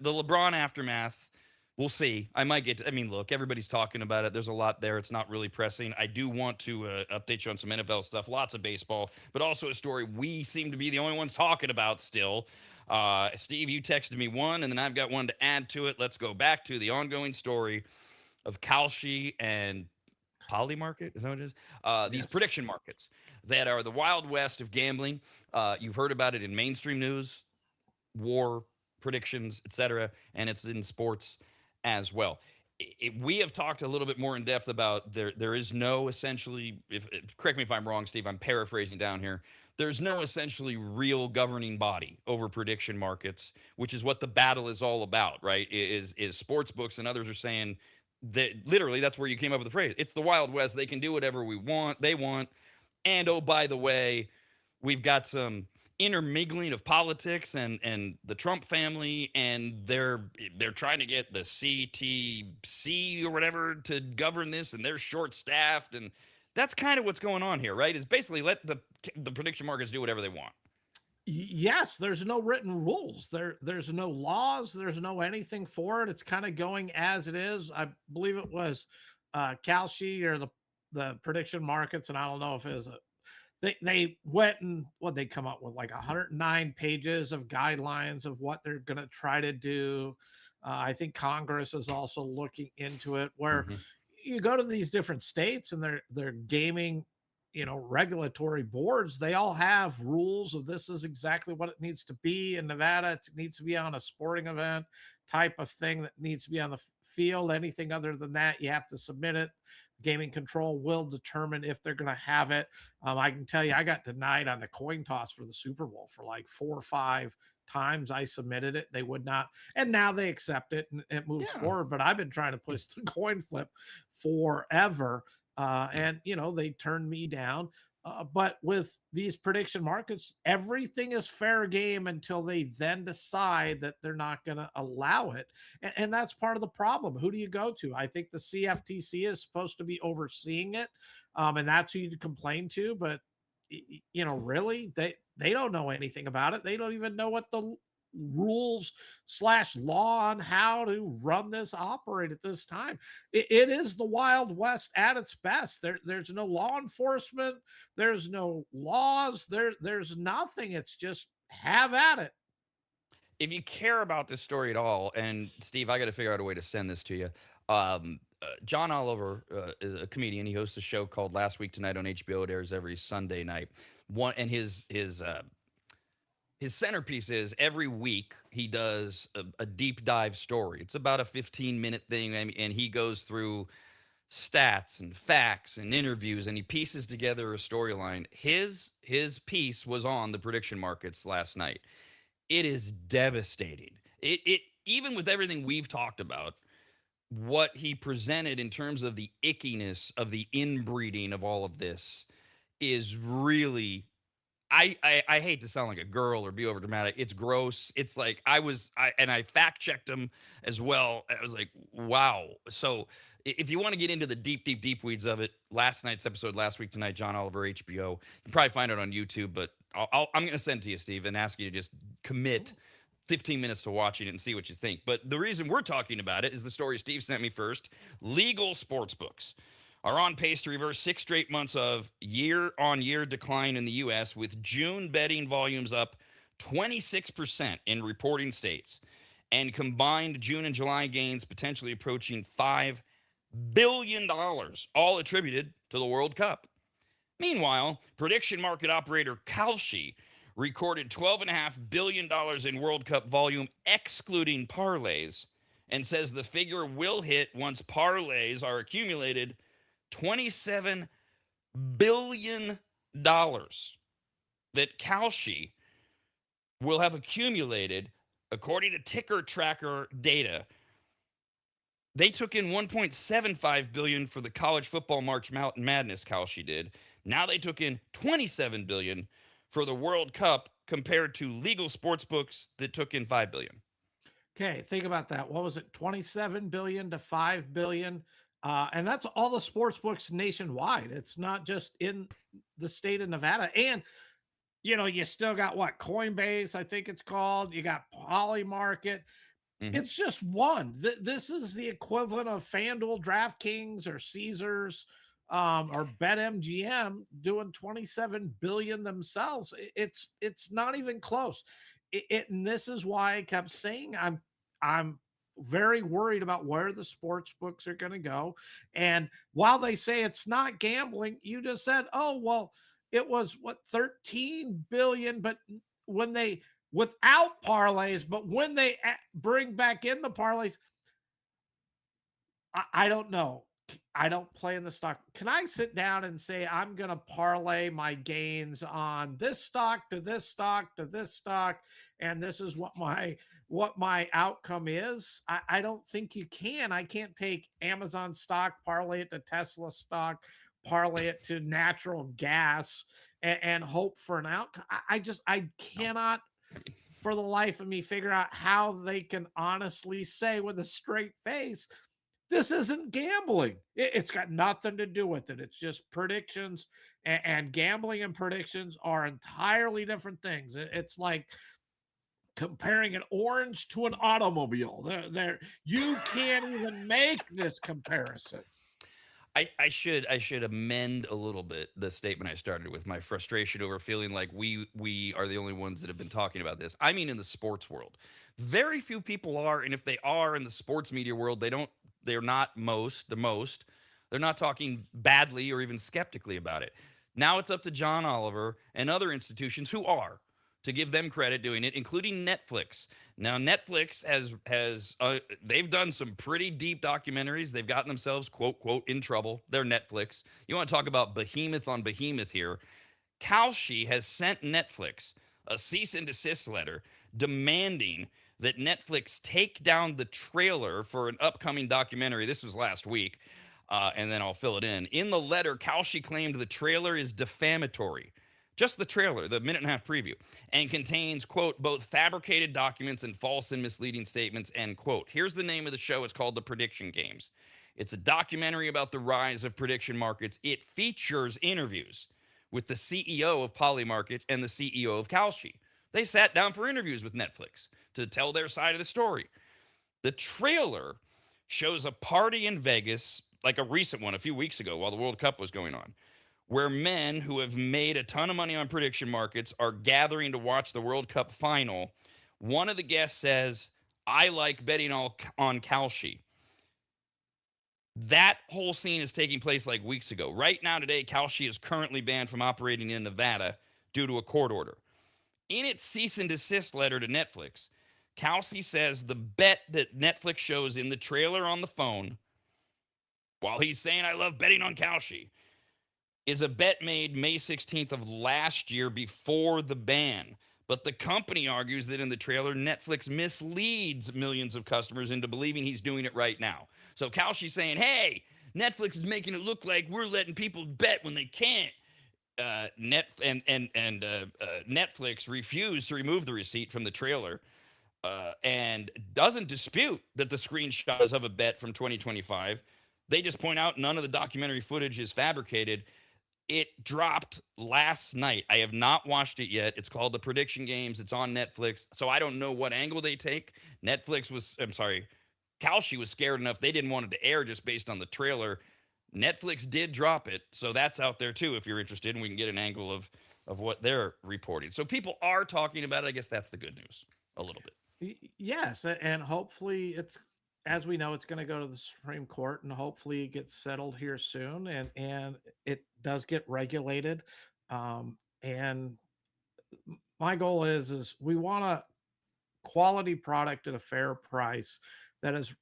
the LeBron aftermath, we'll see. I might get to, I mean, look, everybody's talking about it. There's a lot there. It's not really pressing. I do want to update you on some NFL stuff, lots of baseball, but also a story we seem to be the only ones talking about still. Steve, you texted me one, and then I've got one to add to it. Let's go back to the ongoing story of Kalshi and Polymarket, is that what it is? These prediction markets that are the Wild West of gambling. You've heard about it in mainstream news, war predictions, etc., and it's in sports as well. We have talked a little bit more in depth about there is no essentially, correct me if I'm wrong, Steve, I'm paraphrasing down here. There's no essentially real governing body over prediction markets, which is what the battle is all about, right? Is sports books and others are saying that literally that's where you came up with the phrase. It's the Wild West. They can do whatever they want. And oh, by the way, we've got some intermingling of politics and the Trump family, and they're trying to get the CTC or whatever to govern this, and they're short-staffed, and that's kind of what's going on here, right? Is basically let the prediction markets do whatever they want. Yes, there's no written rules. There's no laws. There's no anything for it. It's kind of going as it is. I believe it was Kalshi or the prediction markets, and I don't know if it was they went and what they come up with like 109 pages of guidelines of what they're going to try to do. I think Congress is also looking into it, where you go to these different states and they're gaming, regulatory boards. They all have rules of this is exactly what it needs to be. In Nevada, it needs to be on a sporting event type of thing that needs to be on the field. Anything other than that, you have to submit it. Gaming control will determine if they're going to have it. I can tell you, I got denied on the coin toss for the Super Bowl for like 4 or 5 times. I submitted it. They would not. And now they accept it and it moves forward. But I've been trying to push the coin flip forever. And, they turned me down. But with these prediction markets, everything is fair game until they then decide that they're not going to allow it. And that's part of the problem. Who do you go to? I think the CFTC is supposed to be overseeing it. And that's who you complain to. But, really, they don't know anything about it. They don't even know what the rules slash law on how to run this operate at this time. It is the Wild West at its best. There's no law enforcement, there's no laws, there's nothing. It's just have at it. If you care about this story at all, and Steve, I got to figure out a way to send this to you. John Oliver is a comedian. He hosts a show called Last Week Tonight on HBO. It airs every Sunday night. And his centerpiece is every week he does a deep dive story. It's about a 15-minute thing, and he goes through stats and facts and interviews, and he pieces together a storyline. His piece was on the prediction markets last night. It is devastating. It even with everything we've talked about, what he presented in terms of the ickiness of the inbreeding of all of this is really, I hate to sound like a girl or be over dramatic. It's gross. It's like I fact checked him as well. I was like, wow. So if you want to get into the deep weeds of it, last night's episode, Last Week Tonight, John Oliver, HBO, you can probably find it on YouTube, but I'm going to send it to you, Steve, and ask you to just commit 15 minutes to watching it and see what you think. But the reason we're talking about it is the story Steve sent me first. Legal sports books are on pace to reverse 6 straight months of year-on-year decline in the U.S., with June betting volumes up 26% in reporting states, and combined June and July gains potentially approaching $5 billion, all attributed to the World Cup. Meanwhile, prediction market operator Kalshi recorded $12.5 billion in World Cup volume, excluding parlays, and says the figure will hit once parlays are accumulated $27 billion that Kalshi will have accumulated, according to ticker tracker data. They took in $1.75 billion for the college football March Madness, Kalshi did. Now they took in $27 billion for the World Cup, compared to legal sports books that took in $5 billion. Okay, think about that. What was it? 27 billion to 5 billion. And that's all the sports books nationwide. It's not just in the state of Nevada. And you still got what? Coinbase, I think it's called. You got Polymarket. It's just one. This is the equivalent of FanDuel, DraftKings, or Caesars, or BetMGM doing 27 billion themselves. It's not even close. And this is why I kept saying I'm very worried about where the sports books are going to go. And while they say it's not gambling, you just said, oh well, it was what, 13 billion, but when they without parlays, but when they bring back in the parlays, I don't know. I don't play in the stock. Can I sit down and say I'm going to parlay my gains on this stock to this stock to this stock, and this is what my outcome is? I don't think you can. I can't take Amazon stock, parlay it to Tesla stock, parlay it to natural gas, and hope for an outcome. I cannot for the life of me figure out how they can honestly say with a straight face this isn't gambling. It's got nothing to do with it. It's just predictions, and gambling and predictions are entirely different things. It's like comparing an orange to an automobile. You can't even make this comparison. I should amend a little bit the statement I started with, my frustration over feeling like we are the only ones that have been talking about this. I mean, in the sports world, very few people are, and if they are in the sports media world, they're not the most. They're not talking badly or even skeptically about it. Now it's up to John Oliver and other institutions who are, to give them credit doing it, including Netflix. Now, Netflix has they've done some pretty deep documentaries. They've gotten themselves, quote, in trouble. They're Netflix. You want to talk about behemoth on behemoth here. Kalshi has sent Netflix a cease and desist letter demanding that Netflix take down the trailer for an upcoming documentary. This was last week. and then I'll fill it in. In the letter, Kalshi claimed the trailer is defamatory. Just the trailer, the minute and a half preview, and contains, quote, both fabricated documents and false and misleading statements, end quote. Here's the name of the show. It's called The Prediction Games. It's a documentary about the rise of prediction markets. It features interviews with the CEO of Polymarket and the CEO of Kalshi. They sat down for interviews with Netflix to tell their side of the story. The trailer shows a party in Vegas, like a recent one a few weeks ago while the World Cup was going on, where men who have made a ton of money on prediction markets are gathering to watch the World Cup final. One of the guests says, I like betting on Kalshi. That whole scene is taking place like weeks ago. Right now, today, Kalshi is currently banned from operating in Nevada due to a court order. In its cease and desist letter to Netflix, Kalshi says the bet that Netflix shows in the trailer on the phone, while he's saying, I love betting on Kalshi, is a bet made May 16th of last year before the ban. But the company argues that in the trailer, Netflix misleads millions of customers into believing he's doing it right now. So Kalshi's saying, hey, Netflix is making it look like we're letting people bet when they can't. Netflix refused to remove the receipt from the trailer and doesn't dispute that the screenshot is of a bet from 2025. They just point out none of the documentary footage is fabricated. It dropped last night. I have not watched it yet. It's called The Prediction Games. It's on Netflix. So I don't know what angle they take. Kalshi was scared enough they didn't want it to air just based on the trailer. Netflix did drop it. So that's out there too if you're interested, and we can get an angle of what they're reporting. So people are talking about it. I guess that's the good news a little bit. Yes, and hopefully it's, as we know, it's going to go to the Supreme Court, and hopefully it gets settled here soon, and it does get regulated. And my goal is we want a quality product at a fair price that is,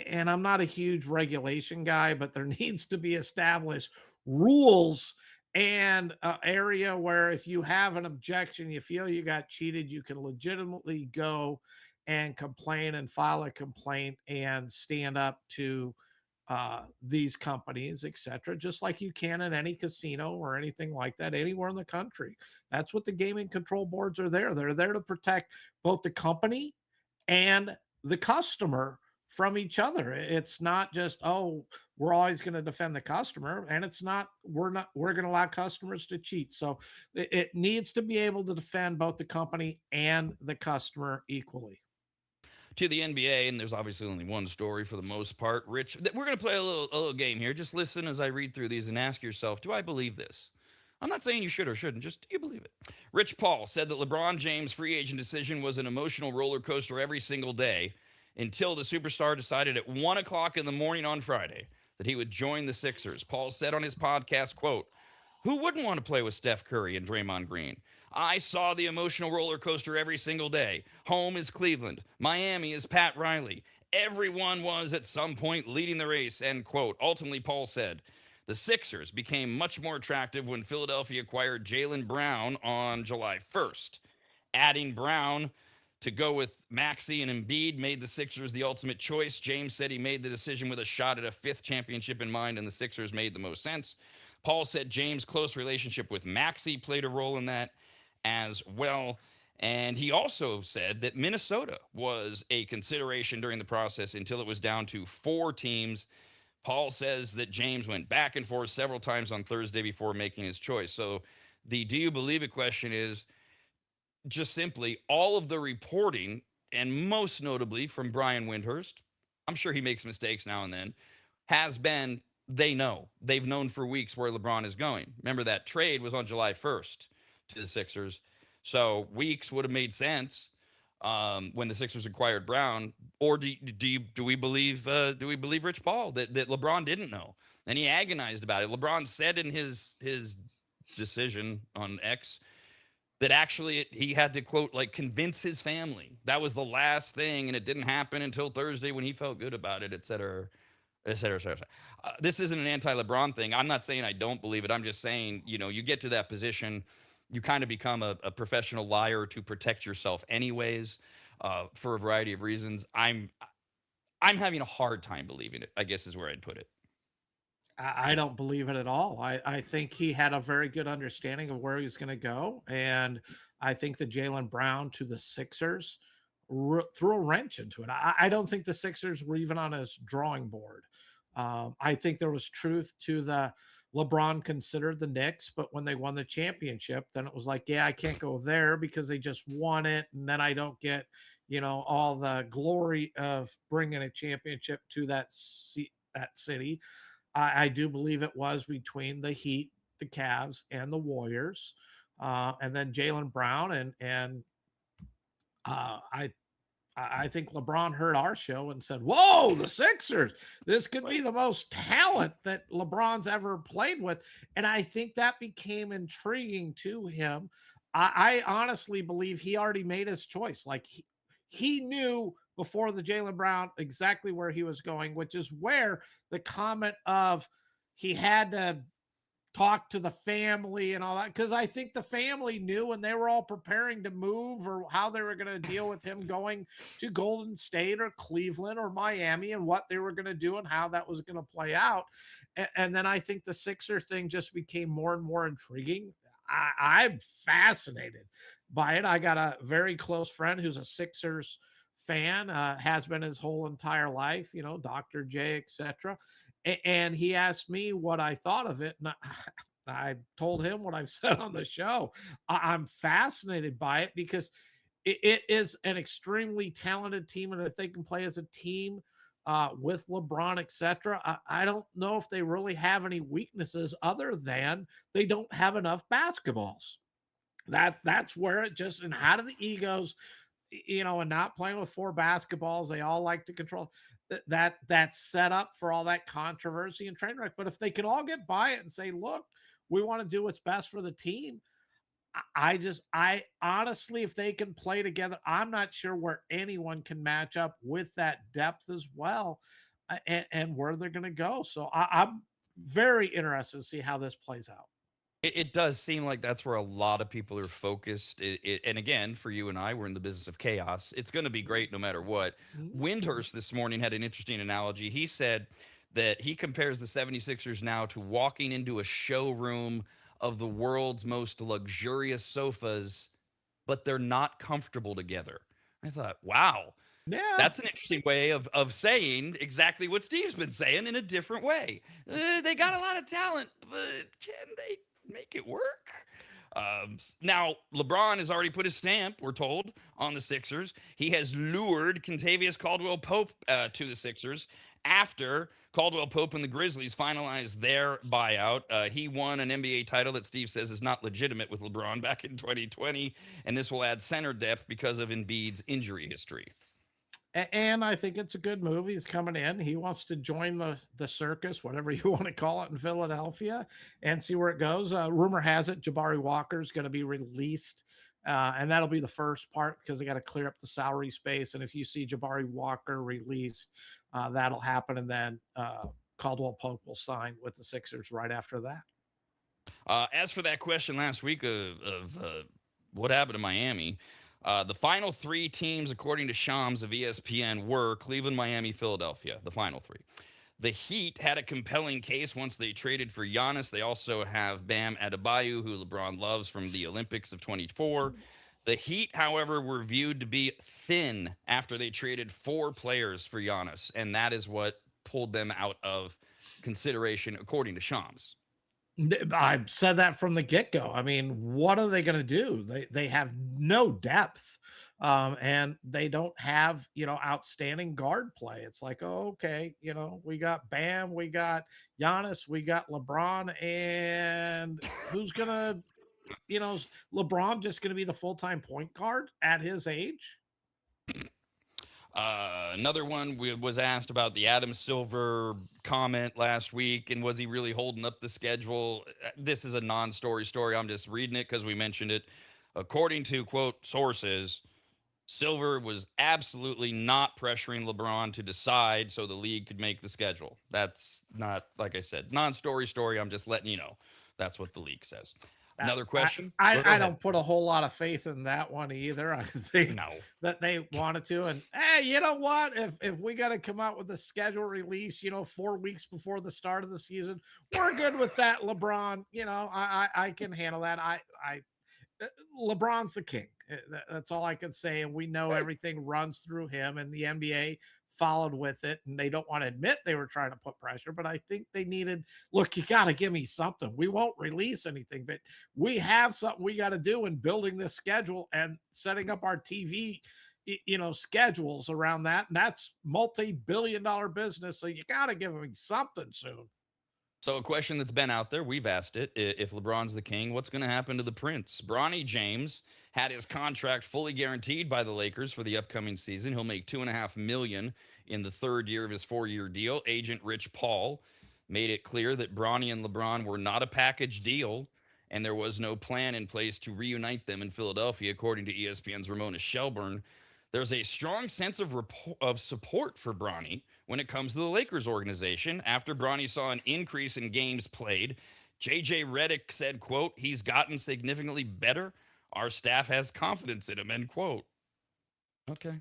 and I'm not a huge regulation guy, but there needs to be established rules and an area where if you have an objection, you feel you got cheated, you can legitimately go and complain and file a complaint and stand up to these companies, etc., just like you can in any casino or anything like that anywhere in the country. That's what the gaming control boards are there. They're there to protect both the company and the customer from each other. It's not just, oh, we're always going to defend the customer, and it's not, we're going to allow customers to cheat. So it needs to be able to defend both the company and the customer equally. To the NBA, and there's obviously only one story for the most part. Rich, we're going to play a little game here. Just listen as I read through these and ask yourself, do I believe this? I'm not saying you should or shouldn't, just do you believe it? Rich Paul said that LeBron James' free agent decision was an emotional roller coaster every single day until the superstar decided at 1 o'clock in the morning on Friday that he would join the Sixers. Paul said on his podcast, quote, who wouldn't want to play with Steph Curry and Draymond Green? I saw the emotional roller coaster every single day. Home is Cleveland. Miami is Pat Riley. Everyone was at some point leading the race, end quote. Ultimately, Paul said, the Sixers became much more attractive when Philadelphia acquired Jaylen Brown on July 1st. Adding Brown to go with Maxey and Embiid made the Sixers the ultimate choice. James said he made the decision with a shot at a fifth championship in mind, and the Sixers made the most sense. Paul said James' close relationship with Maxey played a role in that as well. And he also said that Minnesota was a consideration during the process until it was down to 4 teams. Paul says that James went back and forth several times on Thursday before making his choice. So the do you believe it question is just simply all of the reporting, and most notably from Brian Windhurst, I'm sure he makes mistakes now and then, has been they know. They've known for weeks where LeBron is going. Remember, that trade was on July 1st to the Sixers. So weeks would have made sense when the Sixers acquired Brown. Or do we believe Rich Paul that LeBron didn't know and he agonized about it? LeBron said in his decision on X that actually he had to, quote, like, convince his family. That was the last thing, and it didn't happen until Thursday when he felt good about it, et cetera, et cetera, et cetera. This isn't an anti-LeBron thing. I'm not saying I don't believe it. I'm just saying, you get to that position, you kind of become a professional liar to protect yourself anyways, for a variety of reasons. I'm having a hard time believing it, I guess is where I'd put it. I don't believe it at all. I think he had a very good understanding of where he was going to go. And I think the Jalen Brown to the Sixers threw a wrench into it. I don't think the Sixers were even on his drawing board. I think there was truth to the LeBron considered the Knicks, but when they won the championship, then it was like, yeah, I can't go there because they just won it. And then I don't get, all the glory of bringing a championship to that city. I do believe it was between the Heat, the Cavs, and the Warriors, and then Jalen Brown and uh, I. I think LeBron heard our show and said, "Whoa, the Sixers! This could be the most talent that LeBron's ever played with." And I think that became intriguing to him. I honestly believe he already made his choice. Like he knew before the Jalen Brown exactly where he was going, which is where the comment of he had to talk to the family and all that, because I think the family knew when they were all preparing to move or how they were going to deal with him going to Golden State or Cleveland or Miami and what they were going to do and how that was going to play out. And then I think the Sixer thing just became more and more intriguing. I'm fascinated by it. I got a very close friend who's a Sixers fan, has been his whole entire life, Dr. J, etc. And he asked me what I thought of it. And I told him what I've said on the show. I'm fascinated by it because it is an extremely talented team. And if they can play as a team with LeBron, etc., I don't know if they really have any weaknesses other than they don't have enough basketballs. That's where it just, and how do the egos, and not playing with four basketballs, they all like to control that's set up for all that controversy and train wreck. But if they can all get by it and say, look, we want to do what's best for the team, I honestly, if they can play together, I'm not sure where anyone can match up with that depth as well, and where they're going to go. So I'm very interested to see how this plays out. It does seem like that's where a lot of people are focused. And again, for you and I, we're in the business of chaos. It's going to be great no matter what. Mhm. Windhurst this morning had an interesting analogy. He said that he compares the 76ers now to walking into a showroom of the world's most luxurious sofas, but they're not comfortable together. I thought, wow, Yeah. that's an interesting way of saying exactly what Steve's been saying in a different way. They got a lot of talent, but can they make it work? Now, LeBron has already put his stamp, we're told, on the Sixers. He has lured Contavious Caldwell Pope to the Sixers after Caldwell Pope and the Grizzlies finalized their buyout. He won an NBA title that Steve says is not legitimate with LeBron back in 2020, and this will add center depth because of Embiid's injury history. And I think it's a good move. He's coming in. He wants to join the circus, whatever you want to call it, in Philadelphia, and see where it goes. Rumor has it Jabari Walker is going to be released, and that'll be the first part because they got to clear up the salary space. And if you see Jabari Walker released, that'll happen, and then Caldwell Pope will sign with the Sixers right after that. As for that question last week of what happened to Miami, the final three teams, according to Shams of ESPN, were Cleveland, Miami, Philadelphia. The final three. The Heat had a compelling case once they traded for Giannis. They also have Bam Adebayo, who LeBron loves from the Olympics of 24. The Heat, however, were viewed to be thin after they traded 4 players for Giannis, and that is what pulled them out of consideration, according to Shams. I said that from the get go. I mean, what are they going to do? They have no depth, and they don't have outstanding guard play. It's like, oh, okay, we got Bam, we got Giannis, we got LeBron, and who's gonna, is LeBron just going to be the full time point guard at his age? Another one was asked about the Adam Silver comment last week, and was he really holding up the schedule? This is a non-story story. I'm just reading it because we mentioned it. According to quote sources, Silver was absolutely not pressuring LeBron to decide so the league could make the schedule. That's not, like I said, non-story story. I'm just letting you know. That's what the league says. Another question? Go I ahead. don't put a whole lot of faith in that one either. I think No. that they wanted to, and hey, you know what? If we got to come out with a schedule release, 4 weeks before the start of the season, we're good with that, LeBron. I can handle that. Uh, LeBron's the king. That's all I can say. And we know Right. everything runs through him, and the NBA followed with it. And they don't want to admit they were trying to put pressure, but I think they needed, look, you got to give me something. We won't release anything, but we have something we got to do in building this schedule and setting up our TV schedules around that, and that's multi-billion-dollar business, so you got to give me something soon. So a question that's been out there, we've asked it: if LeBron's the king, what's going to happen to the prince? Bronny James had his contract fully guaranteed by the Lakers for the upcoming season. He'll make $2.5 million in the third year of his 4-year deal. Agent Rich Paul made it clear that Bronny and LeBron were not a package deal, and there was no plan in place to reunite them in Philadelphia, according to ESPN's Ramona Shelburne. There's a strong sense of support for Bronny when it comes to the Lakers organization. After Bronny saw an increase in games played, JJ Redick said, quote, "He's gotten significantly better. Our staff has confidence in him," end quote. Okay.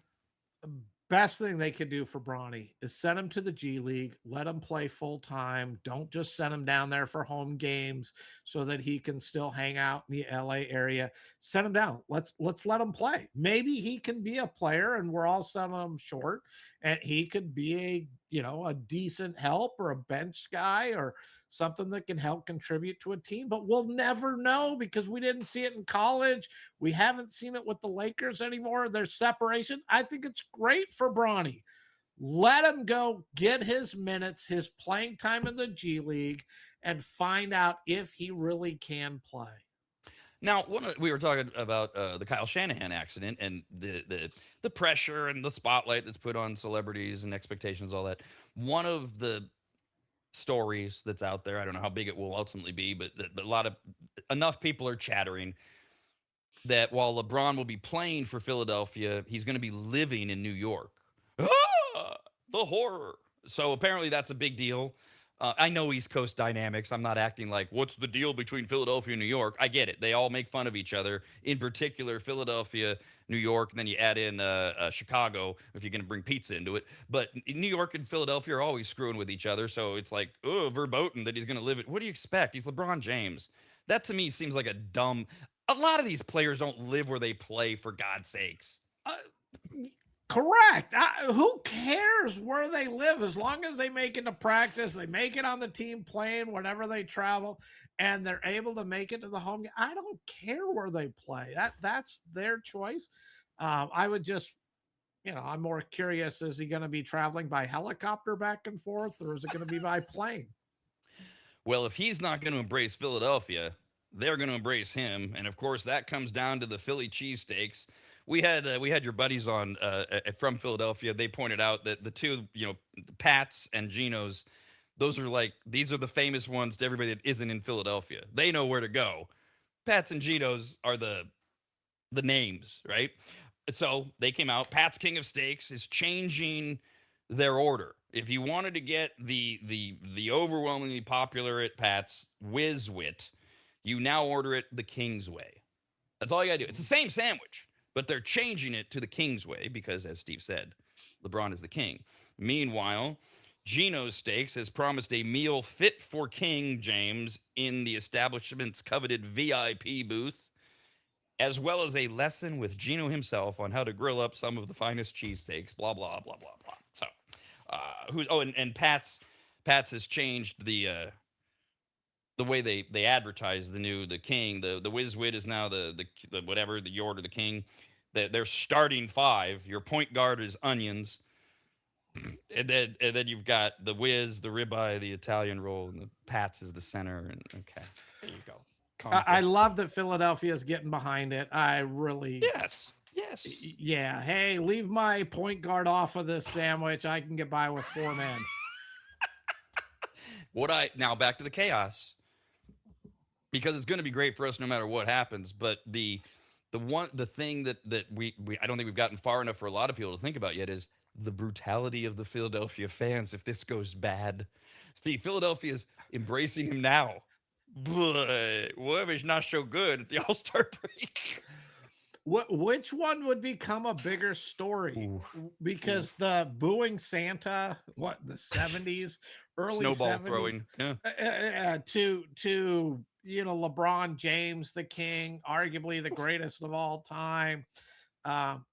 Best thing they could do for Bronny is send him to the G League, let him play full time. Don't just send him down there for home games so that he can still hang out in the LA area. Send him down. Let's let him play. Maybe he can be a player, and we're all selling him short, and he could be a decent help or a bench guy or something that can help contribute to a team. But we'll never know because we didn't see it in college. We haven't seen it with the Lakers anymore. There's separation. I think it's great for Bronny. Let him go get his minutes, his playing time in the G League, and find out if he really can play. Now, we were talking about the Kyle Shanahan accident and the pressure and the spotlight that's put on celebrities and expectations, all that. One of the stories that's out there, I don't know how big it will ultimately be, but enough people are chattering that while LeBron will be playing for Philadelphia, he's going to be living in New York. Ah, the horror. So apparently that's a big deal. I know East Coast dynamics. I'm not acting like, what's the deal between Philadelphia and New York? I get it. They all make fun of each other. In particular, Philadelphia, New York, and then you add in Chicago if you're going to bring pizza into it. But New York and Philadelphia are always screwing with each other. So it's like, oh, verboten that he's going to live it. What do you expect? He's LeBron James. That to me seems like a lot of these players don't live where they play, for God's sakes. Uh, Correct. Who cares where they live as long as they make it to practice, they make it on the team playing whenever they travel, and they're able to make it to the home game. I don't care where they play. That's their choice. I would just, I'm more curious: is he going to be traveling by helicopter back and forth, or is it going to be by plane? Well, if he's not going to embrace Philadelphia, they're going to embrace him, and of course that comes down to the Philly cheesesteaks. We had your buddies on from Philadelphia. They pointed out that the two, Pats and Geno's, these are the famous ones to everybody that isn't in Philadelphia. They know where to go. Pats and Geno's are the names, right? So they came out. Pat's King of Steaks is changing their order. If you wanted to get the overwhelmingly popular at Pat's Whiz Wit, you now order it the King's Way. That's all you gotta do. It's the same sandwich, but they're changing it to the King's Way because, as Steve said, LeBron is the king. Meanwhile, Geno's Steaks has promised a meal fit for King James in the establishment's coveted VIP booth, as well as a lesson with Geno himself on how to grill up some of the finest cheesesteaks, blah, blah, blah, blah, blah. So, and Pat's has changed the way they advertise the king. The Whiz Wit is now the whatever, you order the king. They're starting 5. Your point guard is onions. And then you've got the Whiz, the ribeye, the Italian roll, and the Pats is the center. And okay, there you go. I love that Philadelphia is getting behind it. I really, yes. Yeah. Hey, leave my point guard off of this sandwich. I can get by with 4 men. Now back to the chaos, because it's going to be great for us no matter what happens. But the thing that we I don't think we've gotten far enough for a lot of people to think about yet is the brutality of the Philadelphia fans if this goes bad. See, Philadelphia's embracing him now. but what if it's not so good at the All-Star break? Which one would become a bigger story? Ooh, ooh. Because the booing Santa, what, the 70s, early Snowball 70s, throwing. Yeah. to LeBron James, the king, arguably the greatest of all time. Um,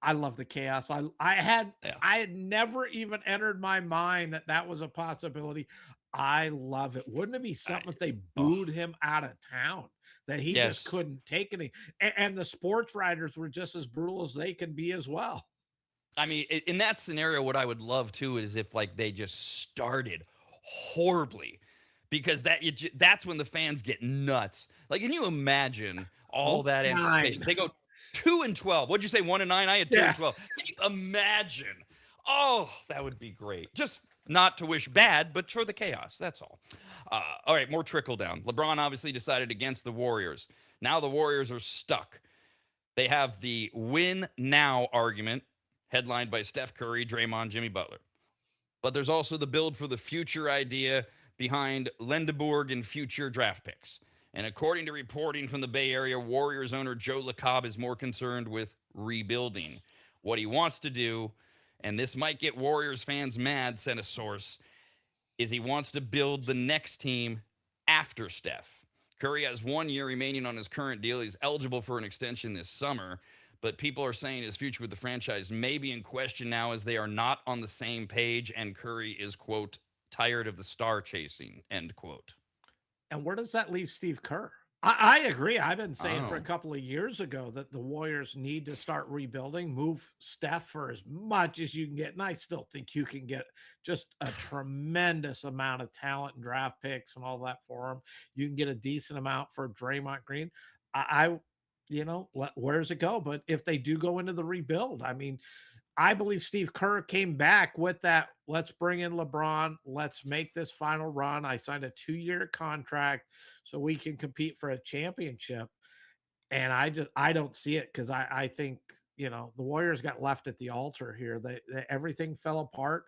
I love the chaos. Yeah. I had never even entered my mind that that was a possibility. I love it. Wouldn't it be I, something if they oh, booed him out of town? That he just yes. couldn't take any, and the sports writers were just as brutal as they can be as well. I mean, in that scenario, what I would love too is if like they just started horribly, because that's when the fans get nuts. Like, can you imagine all Oh, that anticipation? 9. They go 2-12. What'd you say? 1-9. I had two Yeah. and 12. Can you imagine? Oh, that would be great. Just not to wish bad, but for the chaos. That's all. All right, more trickle down. LeBron obviously decided against the Warriors. Now the Warriors are stuck. They have the win now argument, headlined by Steph Curry, Draymond, Jimmy Butler. But there's also the build for the future idea behind Lendeborg and future draft picks. And according to reporting from the Bay Area, Warriors owner Joe LaCobb is more concerned with rebuilding. What he wants to do, and this might get Warriors fans mad, said a source, is he wants to build the next team after Steph. Curry has 1 year remaining on his current deal. He's eligible for an extension this summer, but people are saying his future with the franchise may be in question now as they are not on the same page and Curry is, quote, tired of the star chasing, end quote. And where does that leave Steve Kerr? I agree. I've been saying for a Oh. couple of years ago that the Warriors need to start rebuilding, move Steph for as much as you can get. And I still think you can get just a tremendous amount of talent and draft picks and all that for him. You can get a decent amount for Draymond Green. I where does it go? But if they do go into the rebuild, I mean, I believe Steve Kerr came back with that. Let's bring in LeBron. Let's make this final run. I signed a 2-year contract so we can compete for a championship. And I don't see it because I think the Warriors got left at the altar here. Everything fell apart.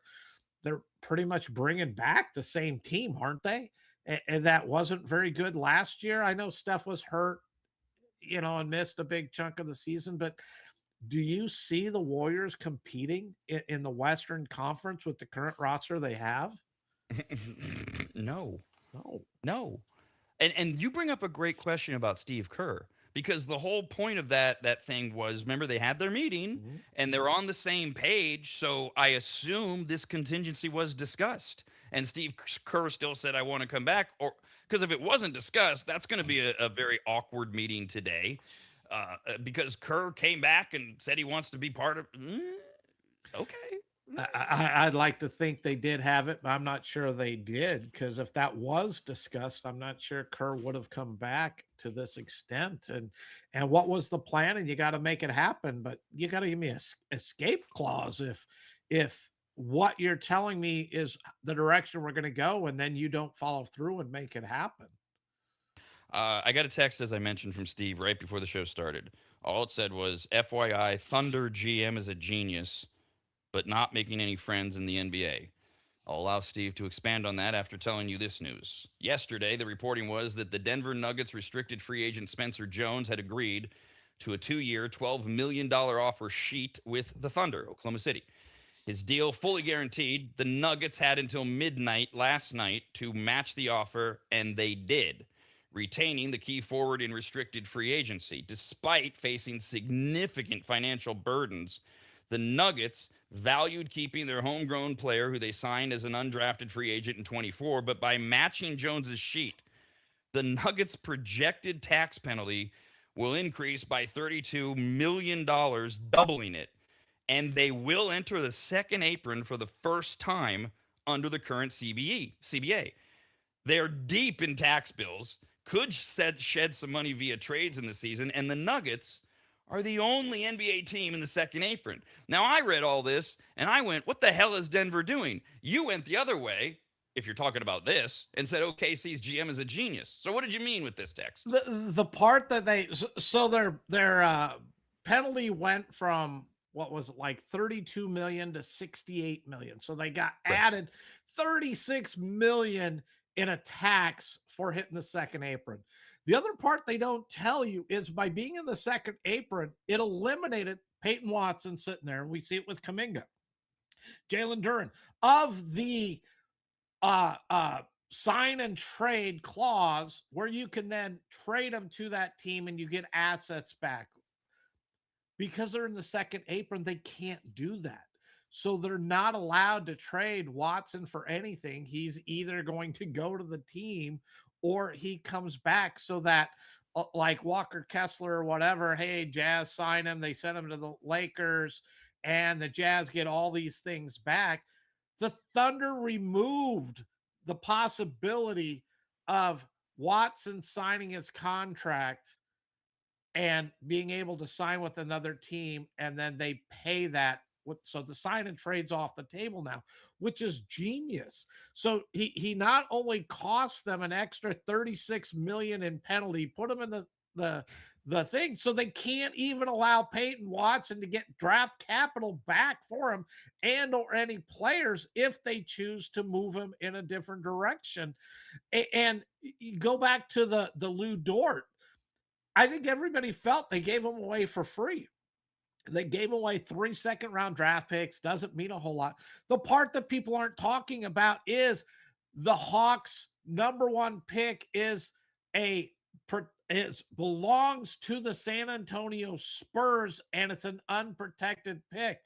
They're pretty much bringing back the same team, aren't they? And that wasn't very good last year. I know Steph was hurt, and missed a big chunk of the season, but do you see the Warriors competing in the Western Conference with the current roster they have? No. No. No. And you bring up a great question about Steve Kerr because the whole point of that thing was, remember, they had their meeting Mhm. and they're on the same page, so I assume this contingency was discussed and Steve Kerr still said I want to come back, or because if it wasn't discussed, that's going to be a very awkward meeting today, because Kerr came back and said he wants to be part of. Okay. I'd like to think they did have it, but I'm not sure they did because if that was discussed, I'm not sure Kerr would have come back to this extent. And what was the plan? And you got to make it happen, but you got to give me a escape clause if what you're telling me is the direction we're going to go, and then you don't follow through and make it happen. I got a text, as I mentioned, from Steve right before the show started. All it said was, FYI, Thunder GM is a genius, but not making any friends in the NBA. I'll allow Steve to expand on that after telling you this news. Yesterday, the reporting was that the Denver Nuggets restricted free agent Spencer Jones had agreed to a 2-year, $12 million offer sheet with the Thunder, Oklahoma City. His deal fully guaranteed. The Nuggets had until midnight last night to match the offer, and they did, retaining the key forward in restricted free agency. Despite facing significant financial burdens, the Nuggets valued keeping their homegrown player who they signed as an undrafted free agent in 24, but by matching Jones's sheet, the Nuggets' projected tax penalty will increase by $32 million, doubling it. And they will enter the second apron for the first time under the current CBA. They're deep in tax bills, could shed some money via trades in the season, and the Nuggets are the only NBA team in the second apron. Now, I read all this and I went, what the hell is Denver doing? You went the other way, if you're talking about this, and said OKC's GM is a genius. So, what did you mean with this text? The part that their penalty went from what was it, like 32 million to 68 million. So they got Correct. added 36 million in attacks for hitting the second apron. The other part they don't tell you is by being in the second apron, it eliminated Peyton Watson sitting there. We see it with Kaminga, Jalen Duren. Of the uh, uh, sign and trade clause where you can then trade them to that team and you get assets back, because they're in the second apron, they can't do that. So they're not allowed to trade Watson for anything. He's either going to go to the team or he comes back, so that like Walker Kessler or whatever, hey, Jazz sign him. They send him to the Lakers and the Jazz get all these things back. The Thunder removed the possibility of Watson signing his contract and being able to sign with another team, and then they pay that with, so the sign and trade's off the table now, which is genius. So he not only cost them an extra 36 million in penalty, put them in the the thing, so they can't even allow Peyton Watson to get draft capital back for him and or any players if they choose to move him in a different direction. And you go back to the Lou Dort. I think everybody felt they gave him away for free. They gave away 3 second-round draft picks. Doesn't mean a whole lot. The part that people aren't talking about is the Hawks' number one pick is a it belongs to the San Antonio Spurs, and it's an unprotected pick.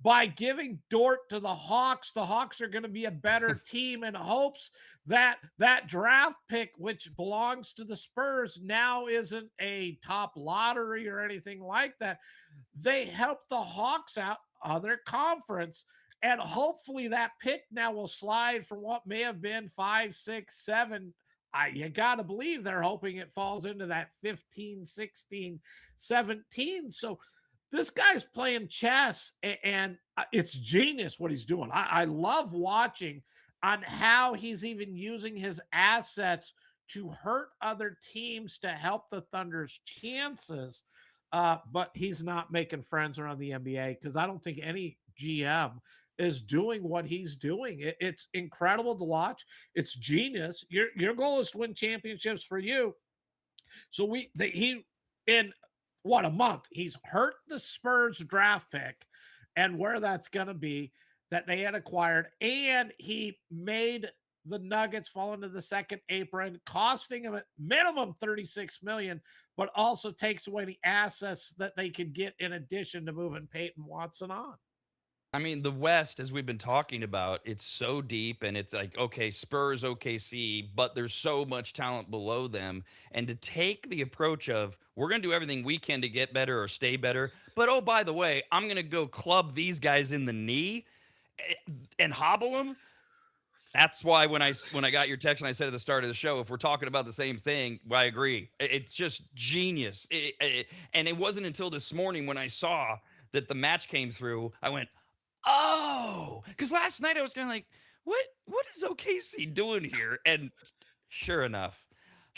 By giving Dort to the Hawks are going to be a better team, in hopes that that draft pick, which belongs to the Spurs, now isn't a top lottery or anything like that. They helped the Hawks out other conference, and hopefully that pick now will slide from what may have been 5, 6, 7. You got to believe they're hoping it falls into that 15, 16, 17. So this guy's playing chess, and it's genius what he's doing. I love watching on how he's even using his assets to hurt other teams to help the Thunder's chances. But he's not making friends around the NBA, because I don't think any GM is doing what he's doing. It's incredible to watch. It's genius. Your goal is to win championships for you. So he in what, a month, he's hurt the Spurs draft pick and where that's going to be that they had acquired, and he made the Nuggets fall into the second apron, costing him at minimum 36 million, but also takes away the assets that they could get in addition to moving Peyton Watson on. I mean, the West, as we've been talking about, it's so deep, and it's like, okay, Spurs, OKC, but there's so much talent below them. And to take the approach of, we're going to do everything we can to get better or stay better, but oh, by the way, I'm going to go club these guys in the knee and hobble them. That's why when I got your text and I said at the start of the show, if we're talking about the same thing, I agree. It's just genius. And it wasn't until this morning when I saw that the match came through, I went, oh, because last night I was kind of like, what is OKC doing here? And sure enough,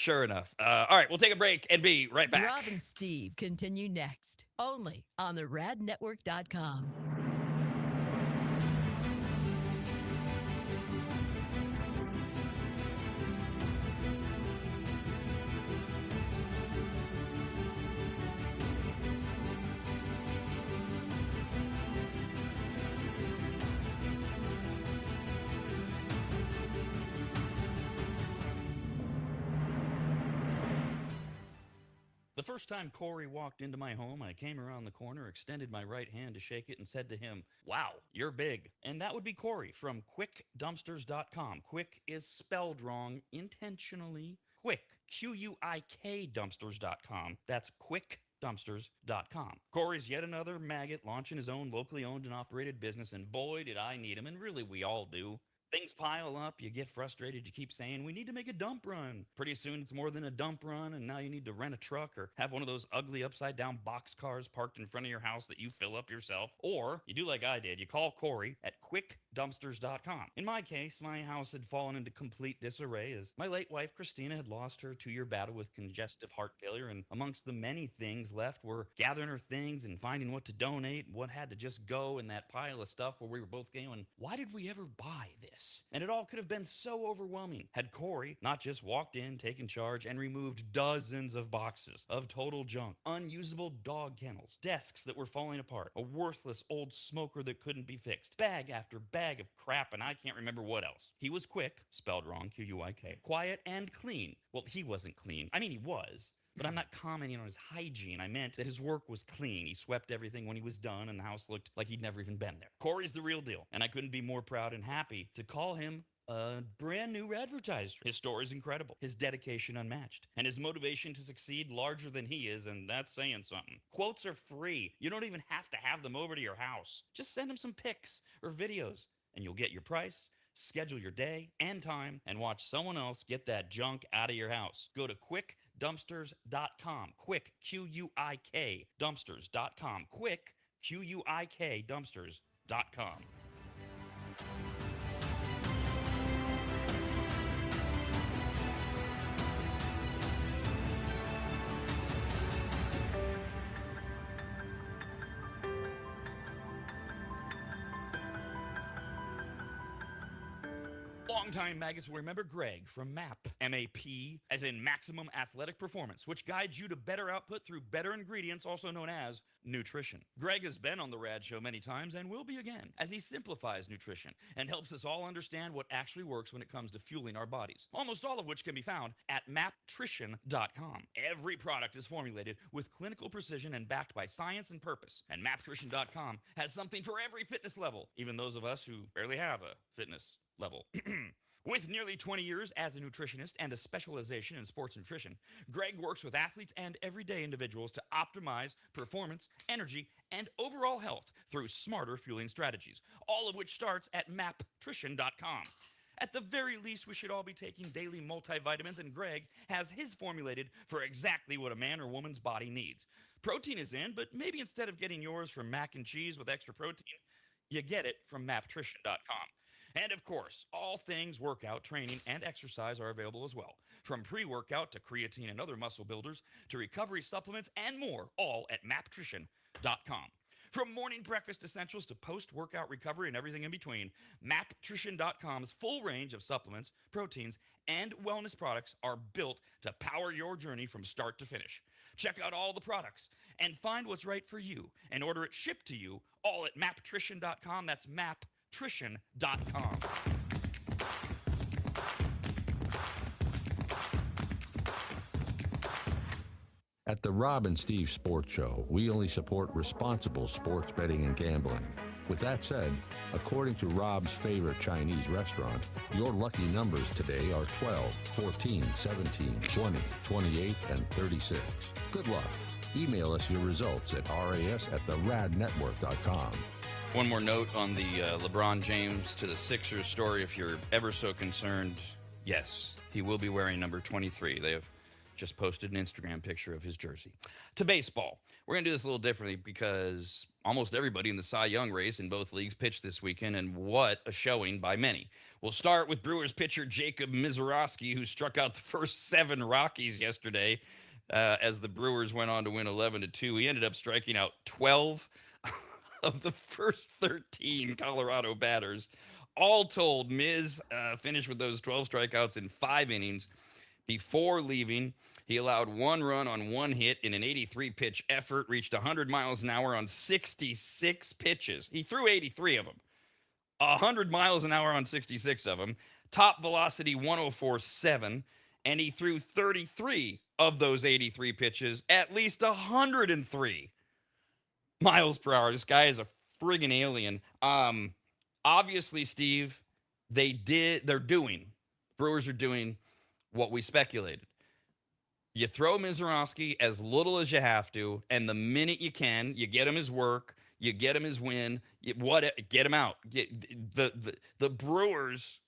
all right, we'll take a break and be right back. Rob and Steve continue next, only on the radnetwork.com. The first time Corey walked into my home, I came around the corner, extended my right hand to shake it, and said to him, "Wow, you're big." And that would be Corey from quickdumpsters.com. Quick is spelled wrong intentionally. Quick, Q-U-I-K dumpsters.com. That's quickdumpsters.com. Corey's yet another maggot launching his own locally owned and operated business, and boy, did I need him, and really we all do. Things pile up, you get frustrated, you keep saying, we need to make a dump run. Pretty soon it's more than a dump run, and now you need to rent a truck or have one of those ugly upside down box cars parked in front of your house that you fill up yourself. Or you do like I did, you call Corey at quickdumpsters.com. In my case, my house had fallen into complete disarray as my late wife Christina had lost her 2-year battle with congestive heart failure, and amongst the many things left were gathering her things and finding what to donate and what had to just go in that pile of stuff where we were both going, why did we ever buy this? mess. And it all could have been so overwhelming had Corey not just walked in, taken charge, and removed dozens of boxes of total junk, unusable dog kennels, desks that were falling apart, a worthless old smoker that couldn't be fixed, bag after bag of crap, and I can't remember what else. He was quick, spelled wrong, Q-U-I-K, quiet, and clean. Well, he wasn't clean. I mean, he was. But I'm not commenting on his hygiene. I meant that his work was clean. He swept everything when he was done, and the house looked like he'd never even been there. Corey's the real deal, and I couldn't be more proud and happy to call him a brand new advertiser. His story is incredible, his dedication unmatched, and his motivation to succeed larger than he is, and that's saying something. Quotes are free. You don't even have to have them over to your house. Just send him some pics or videos, and you'll get your price, schedule your day and time, and watch someone else get that junk out of your house. Go to quickdumpsters.com. Quick, Q-U-I-K, dumpsters.com. Quick, Q-U-I-K, dumpsters.com. Longtime maggots will remember Greg from MAP, M-A-P, as in Maximum Athletic Performance, which guides you to better output through better ingredients, also known as nutrition. Greg has been on the Rad Show many times and will be again, as he simplifies nutrition and helps us all understand what actually works when it comes to fueling our bodies, almost all of which can be found at maptrition.com. Every product is formulated with clinical precision and backed by science and purpose, and maptrition.com has something for every fitness level, even those of us who barely have a fitness level. With nearly 20 years as a nutritionist and a specialization in sports nutrition, Greg works with athletes and everyday individuals to optimize performance, energy, and overall health through smarter fueling strategies, all of which starts at maptrition.com. At the very least, we should all be taking daily multivitamins, and Greg has his formulated for exactly what a man or woman's body needs. Protein is in, but maybe instead of getting yours from mac and cheese with extra protein, you get it from maptrition.com. And of course, all things workout, training, and exercise are available as well. From pre-workout to creatine and other muscle builders to recovery supplements and more, all at maptrition.com. From morning breakfast essentials to post-workout recovery and everything in between, maptrition.com's full range of supplements, proteins, and wellness products are built to power your journey from start to finish. Check out all the products and find what's right for you and order it shipped to you all at maptrition.com. That's maptrition.com. At the Rob and Steve Sports Show, we only support responsible sports betting and gambling. With that said, according to Rob's favorite Chinese restaurant, your lucky numbers today are 12, 14, 17, 20, 28, and 36. Good luck. Email us your results at ras@theradnetwork.com. One more note on the LeBron James to the Sixers story, if you're ever so concerned. Yes, he will be wearing number 23. They have just posted an Instagram picture of his jersey. To baseball. We're going to do this a little differently because almost everybody in the Cy Young race in both leagues pitched this weekend, and what a showing by many. We'll start with Brewers pitcher Jacob Misiorowski, who struck out the first 7 Rockies yesterday as the Brewers went on to win 11-2. He ended up striking out 12 of the first 13 Colorado batters. All told, Miz finished with those 12 strikeouts in 5 innings. Before leaving, he allowed 1 run on 1 hit in an 83-pitch effort, reached 100 miles an hour on 66 pitches. He threw 83 of them. 100 miles an hour on 66 of them. Top velocity 104.7, and he threw 33 of those 83 pitches, at least 103 miles per hour. This guy is a friggin' alien. Obviously, Steve, Brewers are doing what we speculated. You throw Misiorowski as little as you have to, and the minute you can, you get him his work, you get him his win, get him out. The Brewers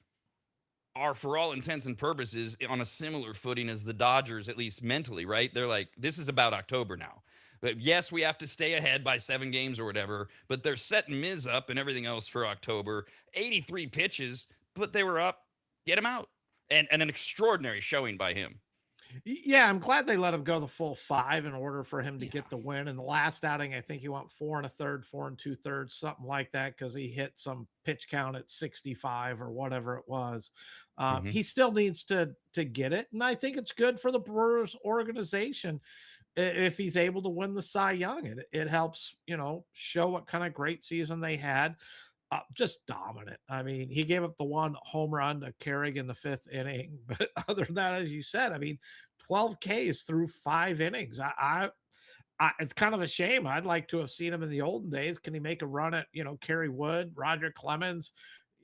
are, for all intents and purposes, on a similar footing as the Dodgers, at least mentally, right? They're like, this is about October now. But yes, we have to stay ahead by 7 games or whatever, but they're setting Miz up and everything else for October. 83 pitches, but they were up. Get him out. And an extraordinary showing by him. Yeah, I'm glad they let him go the full 5 in order for him to Yeah. get the win. In the last outing, I think he went 4 1/3, 4 2/3, something like that, because he hit some pitch count at 65 or whatever it was. Hmm. He still needs to get it, and I think it's good for the Brewers organization if he's able to win the Cy Young. It helps, show what kind of great season they had. Just dominant. I mean, he gave up the one home run to Carrig in the 5th inning, but other than that, as you said, I mean, 12 Ks through 5 innings. It's kind of a shame. I'd like to have seen him in the olden days. Can he make a run at Kerry Wood, Roger Clemens?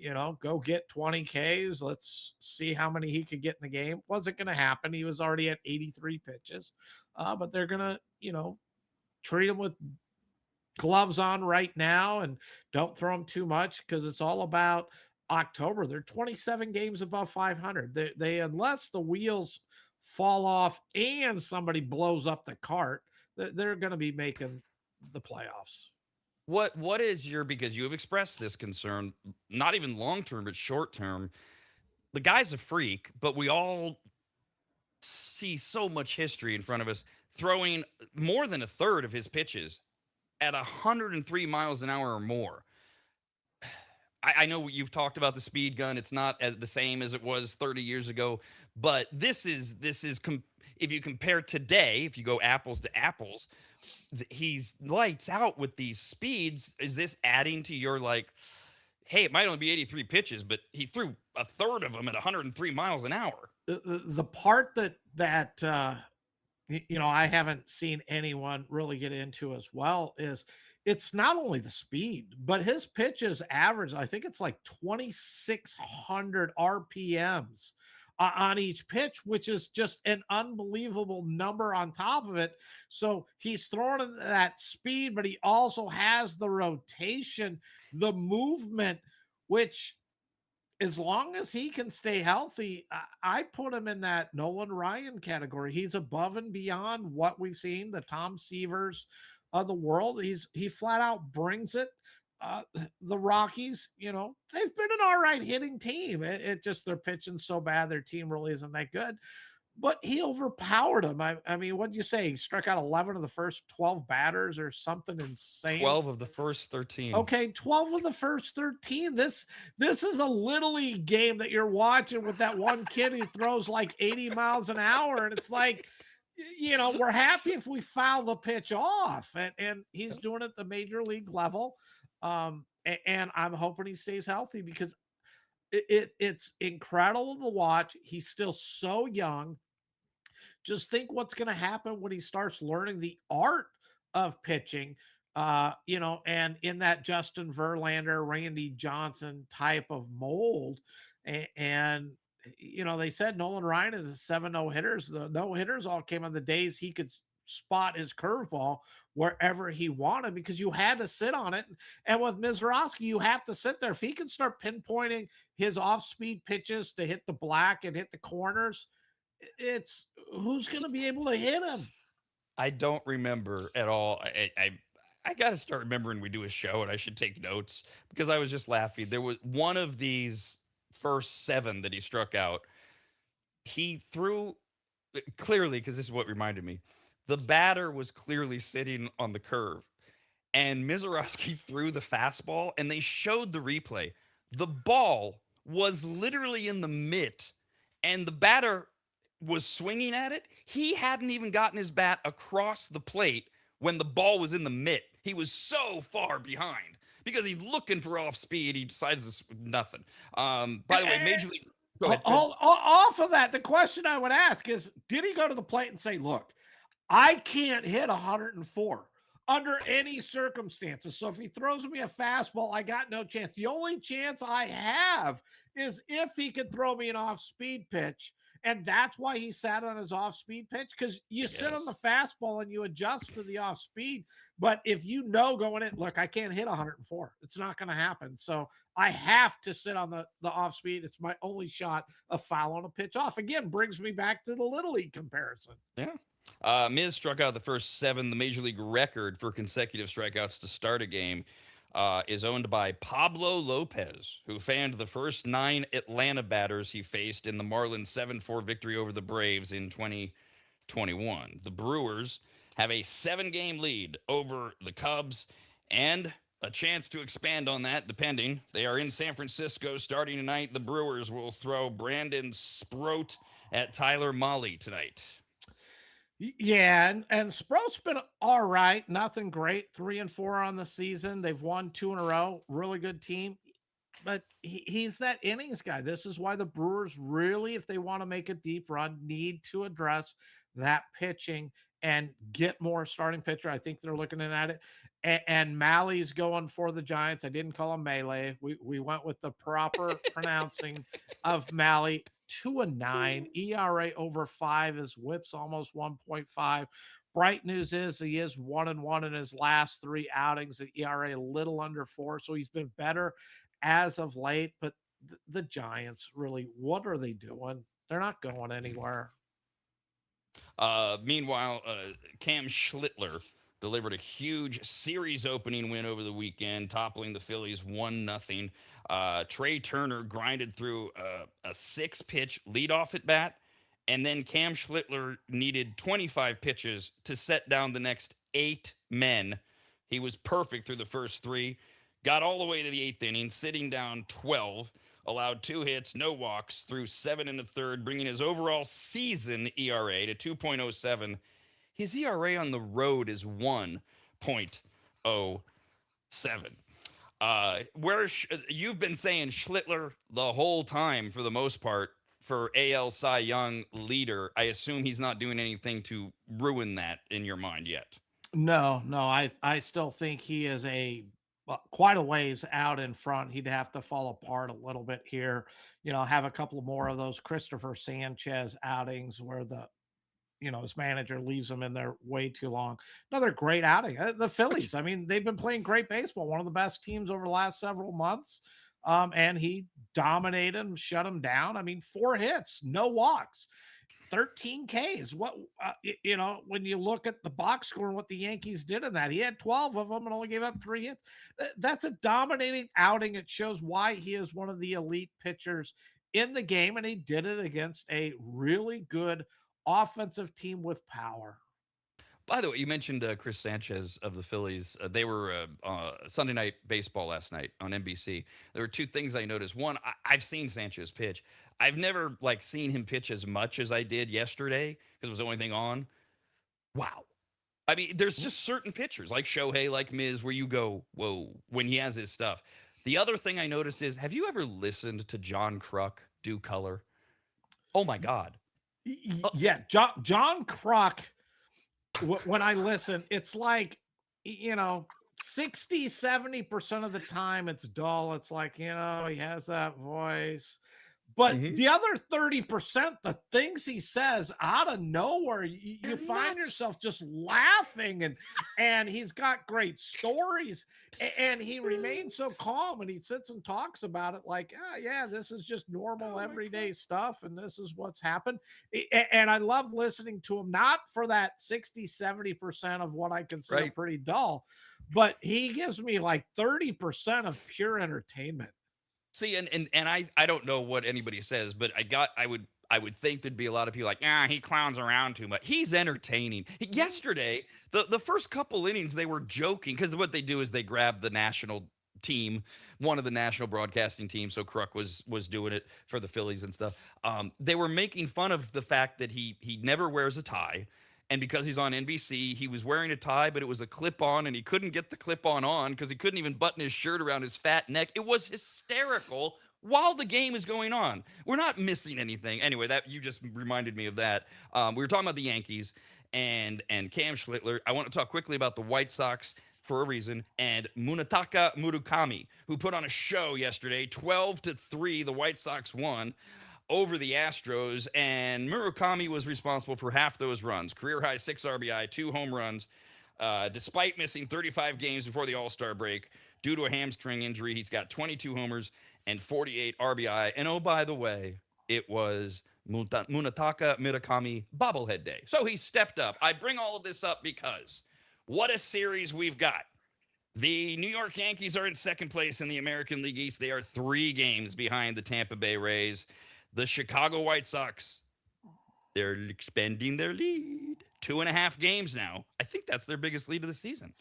Go get 20 Ks. Let's see how many he could get in the game. Wasn't going to happen. He was already at 83 pitches, but they're going to treat him with gloves on right now and don't throw them too much because it's all about October. They're 27 games above 500. They unless the wheels fall off and somebody blows up the cart, they're going to be making the playoffs. What is your, because you have expressed this concern, not even long term, but short term. The guy's a freak, but we all see so much history in front of us, throwing more than a third of his pitches at 103 miles an hour or more. I know you've talked about the speed gun. It's not the same as it was 30 years ago, but if you compare today, if you go apples to apples, he's lights out with these speeds. Is this adding to your, like, hey, it might only be 83 pitches, but he threw a third of them at 103 miles an hour? The part that I haven't seen anyone really get into as well is it's not only the speed, but his pitches average, I think it's like 2,600 RPMs on each pitch, which is just an unbelievable number on top of it. So he's throwing in that speed, but he also has the rotation, the movement, which as long as he can stay healthy, I put him in that Nolan Ryan category. He's above and beyond what we've seen, the Tom Seavers of the world. He flat out brings it. Uh, the Rockies, they've been an all right hitting team. It just they're pitching so bad, their team really isn't that good. But he overpowered him. I mean, what'd you say? He struck out 11 of the first 12 batters or something insane. 12 of the first 13. Okay, 12 of the first 13. This is a little league game that you're watching with that one kid who throws like 80 miles an hour. And it's like, we're happy if we foul the pitch off. And he's doing it at the major league level. And I'm hoping he stays healthy because it's incredible to watch. He's still so young. Just think what's going to happen when he starts learning the art of pitching. And in that Justin Verlander, Randy Johnson type of mold. And they said Nolan Ryan is a 7 no hitters. The no hitters all came on the days he could spot his curveball wherever he wanted because you had to sit on it. And with Mizrachi, you have to sit there. If he can start pinpointing his off speed pitches to hit the black and hit the corners, it's who's going to be able to hit him. I don't remember at all. I got to start remembering we do a show and I should take notes because I was just laughing. There was one of these first 7 that he struck out. He threw clearly, because this is what reminded me. The batter was clearly sitting on the curve, and Mizrachi threw the fastball, and they showed the replay. The ball was literally in the mitt, and the batter was swinging at it. He hadn't even gotten his bat across the plate when the ball was in the mitt. He was so far behind because he's looking for off speed. He decides to nothing. By the way, Major League. Go ahead. Off of that, the question I would ask is, did he go to the plate and say, look, I can't hit 104 under any circumstances. So if he throws me a fastball, I got no chance. The only chance I have is if he could throw me an off-speed pitch. And that's why he sat on his off-speed pitch, because you sit on the fastball and you adjust to the off-speed. But if going in, look, I can't hit 104. It's not going to happen. So I have to sit on the off-speed. It's my only shot of fouling a pitch off. Again, brings me back to the Little League comparison. Yeah. Miz struck out the first 7, the Major League record for consecutive strikeouts to start a game. is owned by Pablo Lopez, who fanned the first 9 Atlanta batters he faced in the Marlins 7-4 victory over the Braves in 2021. The Brewers have a 7-game lead over the Cubs and a chance to expand on that, depending. They are in San Francisco starting tonight. The Brewers will throw Brandon Sproat at Tyler Mahle tonight. Yeah, and Sprout's been all right, nothing great. 3-4 on the season. They've won 2 in a row. Really good team. But he's that innings guy. This is why the Brewers really, if they want to make a deep run, need to address that pitching and get more starting pitcher. I think they're looking at it. And Mally's going for the Giants. I didn't call him Melee. We went with the proper pronouncing of Mally. 2-9, ERA over 5. His whip's almost 1.5. Bright news is he is 1-1 in his last 3 outings. The ERA a little under 4, so he's been better as of late. But the Giants, really, what are they doing? They're not going anywhere. Meanwhile, Cam Schlittler delivered a huge series opening win over the weekend, toppling the Phillies 1-0. Trey Turner grinded through a 6-pitch leadoff at bat, and then Cam Schlittler needed 25 pitches to set down the next 8 men. He was perfect through the first 3, got all the way to the 8th inning, sitting down 12, allowed 2 hits, no walks, through 7 in the third, bringing his overall season ERA to 2.07. His ERA on the road is 1.07. You've been saying Schlittler the whole time for the most part for AL Cy Young leader. I assume he's not doing anything to ruin that in your mind yet. No, I still think he is quite a ways out in front. He'd have to fall apart a little bit here, have a couple more of those Christopher Sanchez outings where his manager leaves him in there way too long. Another great outing. The Phillies, I mean, they've been playing great baseball, one of the best teams over the last several months. And he dominated them, shut them down. I mean, 4 hits, no walks. 13 Ks. What when you look at the box score and what the Yankees did in that, he had 12 of them and only gave up 3 hits. That's a dominating outing. It shows why he is one of the elite pitchers in the game, and he did it against a really good offensive team with power. By the way, you mentioned Chris Sanchez of the Phillies. They were Sunday Night Baseball last night on NBC. There were 2 things I noticed. One, I've seen Sanchez pitch. I've never seen him pitch as much as I did yesterday because it was the only thing on. Wow. I mean, there's just certain pitchers like Shohei, like Miz, where you go, whoa, when he has his stuff. The other thing I noticed is, have you ever listened to John Kruk do color? Oh my God. Yeah, John Kruk. When I listen, it's like, 60-70% of the time it's dull. It's like, he has that voice. But the other 30%, the things he says out of nowhere, you find yourself just laughing, and he's got great stories, and he remains so calm, and he sits and talks about it like, yeah, this is just normal everyday stuff, and this is what's happened. And I love listening to him, not for that 60-70% of what I consider pretty dull, but he gives me like 30% of pure entertainment. See, and I don't know what anybody says, but I would think there'd be a lot of people like, he clowns around too much. He's entertaining. Yesterday, the first couple innings, they were joking because what they do is they grab the national team, one of the national broadcasting teams. So Kruk was doing it for the Phillies and stuff. They were making fun of the fact that he never wears a tie. And because he's on NBC, he was wearing a tie, but it was a clip-on, and he couldn't get the clip-on because he couldn't even button his shirt around his fat neck. It was hysterical while the game is going on. We're not missing anything. Anyway, that you just reminded me of that. We were talking about the Yankees and Cam Schlittler. I want to talk quickly about the White Sox for a reason, and Munetaka Murakami, who put on a show yesterday. 12-3, the White Sox won over the Astros, and Murakami was responsible for half those runs. Career high 6 RBI, 2 home runs, despite missing 35 games before the All-Star break due to a hamstring injury. He's got 22 homers and 48 RBI. And oh, by the way, it was Munetaka Murakami bobblehead day. So he stepped up. I bring all of this up because what a series we've got. The New York Yankees are in second place in the American League East. They are 3 games behind the Tampa Bay Rays. The Chicago White Sox, they're expanding their lead. 2.5 games now. I think that's their biggest lead of the season.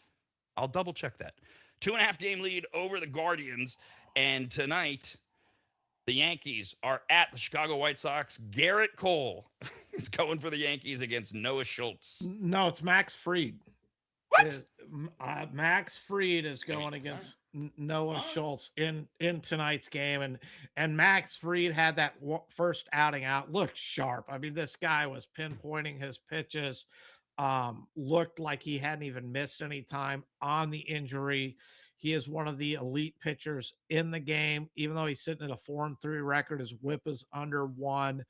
I'll double check that. 2.5 game lead over the Guardians. And tonight, the Yankees are at the Chicago White Sox. Garrett Cole is going for the Yankees against Noah Schultz. No, it's Max Fried. What? Max Fried is I mean, going against Noah right. Schultz in tonight's game, and Max Fried had that first outing out, looked sharp. I mean, this guy was pinpointing his pitches, looked like he hadn't even missed any time on the injury. He is one of the elite pitchers in the game, even though he's sitting at a 4-3 record. His WHIP is under 1.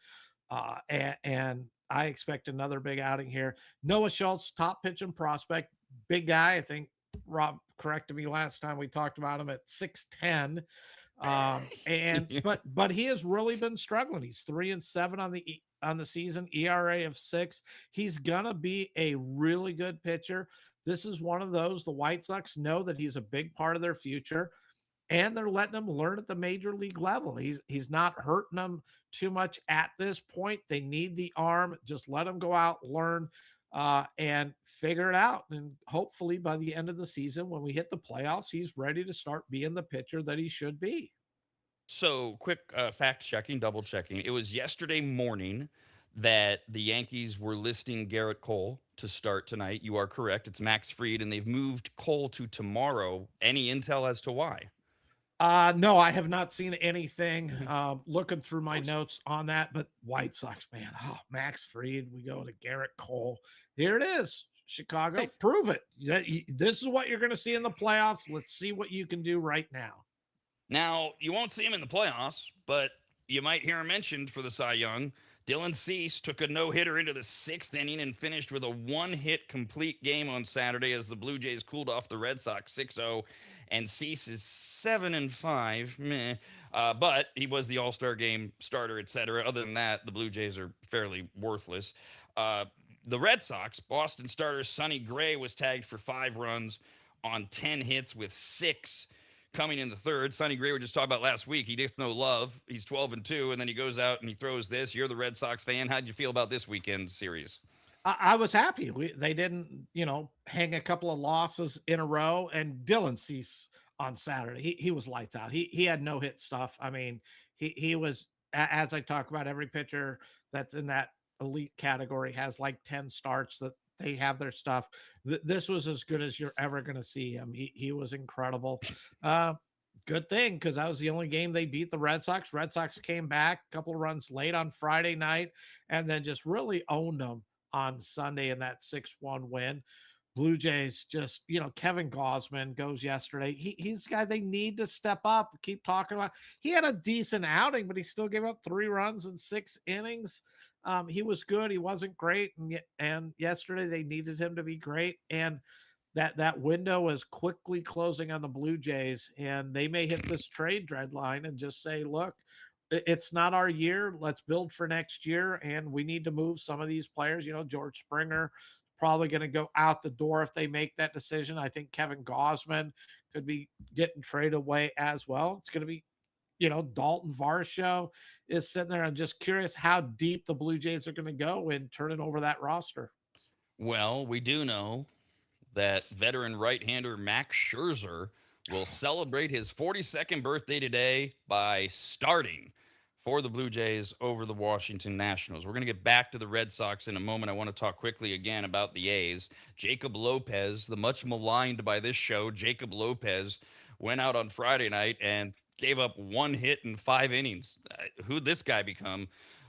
And I expect another big outing here. Noah Schultz, top pitching prospect, big guy. I think Rob corrected me last time we talked about him at 6'10". And but he has really been struggling. He's 3-7 on the season, ERA of 6. He's gonna be a really good pitcher. This is one of those the White Sox know that he's a big part of their future, and they're letting him learn at the major league level. He's not hurting them too much at this point. They need the arm. Just let him go out, learn, and figure it out. And hopefully by the end of the season, when we hit the playoffs, he's ready to start being the pitcher that he should be. So, quick fact checking, double checking. It was yesterday morning that the Yankees were listing Garrett Cole to start tonight. You are correct. It's Max Fried, and they've moved Cole to tomorrow. Any intel as to why? No, I have not seen anything. Looking through my notes on that, but White Sox, man, Max Fried, we go to Garrett Cole. Here it is, Chicago. Prove it. This is what you're going to see in the playoffs. Let's see what you can do right now. Now, you won't see him in the playoffs, but you might hear him mentioned for the Cy Young. Dylan Cease took a no-hitter into the 6th inning and finished with a 1-hit complete game on Saturday as the Blue Jays cooled off the Red Sox 6-0, and Cease is 7-5. Meh. But he was the All-Star game starter, etc. Other than that, the Blue Jays are fairly worthless. The Red Sox, Boston starter Sonny Gray was tagged for 5 runs on 10 hits with 6 coming in the third. Sonny Gray, we just talked about last week. He gets no love. He's 12-2, and then he goes out and he throws this. You're the Red Sox fan. How'd you feel about this weekend series? I was happy. They didn't, hang a couple of losses in a row. And Dylan Cease on Saturday, he was lights out. He had no hit stuff. I mean, he was, as I talk about, every pitcher that's in that elite category has like 10 starts that they have their stuff. This was as good as you're ever going to see him. He was incredible. Good thing, because that was the only game they beat the Red Sox. Red Sox came back a couple of runs late on Friday night and then just really owned them on Sunday in that 6-1 win. Blue Jays just, Kevin Gausman goes yesterday. He's the guy they need to step up. Keep talking about. He had a decent outing, but he still gave up 3 runs in 6 innings. He was good. He wasn't great, and yesterday they needed him to be great. And that window is quickly closing on the Blue Jays, and they may hit this trade deadline and just say, "Look, it's not our year. Let's build for next year, and we need to move some of these players." George Springer probably going to go out the door if they make that decision. I think Kevin Gausman could be getting traded away as well. It's going to be, Dalton Varsho is sitting there. I'm just curious how deep the Blue Jays are going to go in turning over that roster. Well, we do know that veteran right-hander Max Scherzer will celebrate his 42nd birthday today by starting for the Blue Jays over the Washington Nationals. We're going to get back to the Red Sox in a moment. I want to talk quickly again about the A's. Jacob Lopez, the much maligned by this show, Jacob Lopez, went out on Friday night and gave up 1 hit in 5 innings. Who'd this guy become?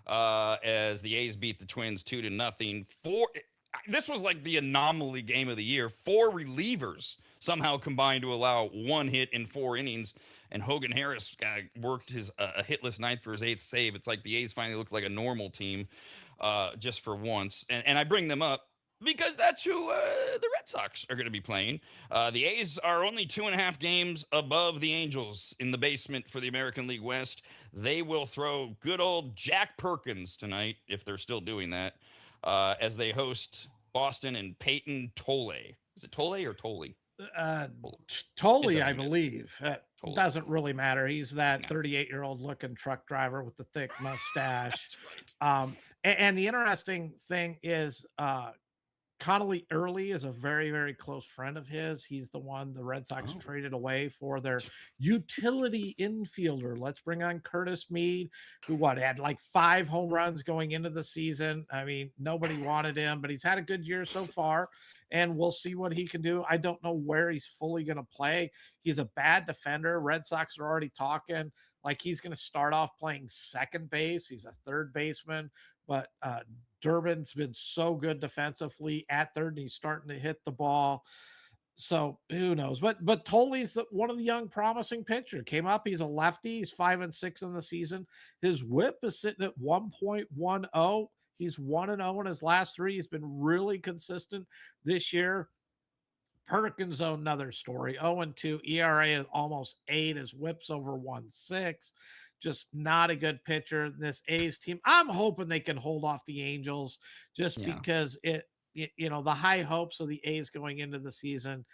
As the A's beat the Twins 2-0. This was like the anomaly game of the year. 4 relievers somehow combined to allow 1 hit in 4 innings. And Hogan Harris worked his a hitless ninth for his 8th save. It's like the A's finally looked like a normal team just for once. And I bring them up because that's who the Red Sox are going to be playing. The A's are only 2.5 games above the Angels in the basement for the American League West. They will throw good old Jack Perkins tonight, if they're still doing that, as they host Boston and Peyton Tolle. Is it Tolle or Tolle? Totally, I doesn't matter. believe. Totally. Doesn't really matter. He's that No. 38-year-old looking truck driver with the thick mustache. That's right. And the interesting thing is, Connolly Early is a very, very close friend of his. He's the one the Red Sox Oh. traded away for their utility infielder. Let's bring on Curtis Mead, who had like 5 home runs going into the season. I mean, nobody wanted him, but he's had a good year so far, and we'll see what he can do. I don't know where he's fully going to play. He's a bad defender. Red Sox are already talking like he's going to start off playing second base. He's a third baseman, but Durbin's been so good defensively at third, and he's starting to hit the ball. So who knows? But Toley's one of the young promising pitcher. Came up. He's a lefty. He's 5-6 in the season. His WHIP is sitting at 1.10. He's 1-0 in his last 3. He's been really consistent this year. Perkins, another story. 0-2, ERA is almost 8. His WHIP's over 1.6. Just not a good pitcher. This A's team, I'm hoping they can hold off the Angels just because the high hopes of the A's going into the season,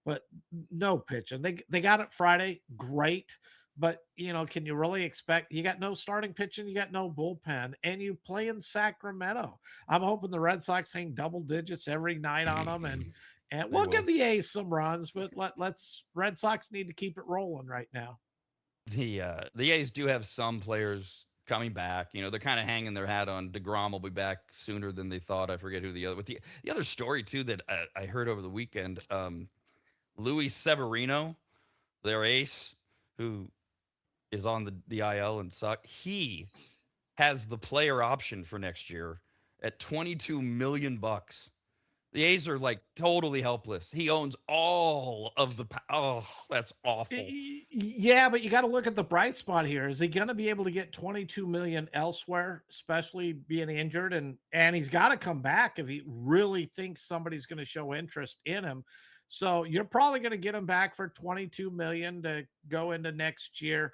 but no pitching. They got it Friday, great. But can you really expect? You got no starting pitching, you got no bullpen, and you play in Sacramento. I'm hoping the Red Sox hang double digits every night on them, and we'll give the A's some runs, but let's Red Sox need to keep it rolling right now. The A's do have some players coming back. They're kind of hanging their hat on DeGrom will be back sooner than they thought. I forget who the other story too that I heard over the weekend. Luis Severino, their ace, who is on the IL and suck. He has the player option for next year at $22 million. The A's are like totally helpless. He owns all of the. Oh, that's awful. Yeah, but you got to look at the bright spot here. Is he going to be able to get 22 million elsewhere, especially being injured? And he's got to come back if he really thinks somebody's going to show interest in him. So you're probably going to get him back for 22 million to go into next year,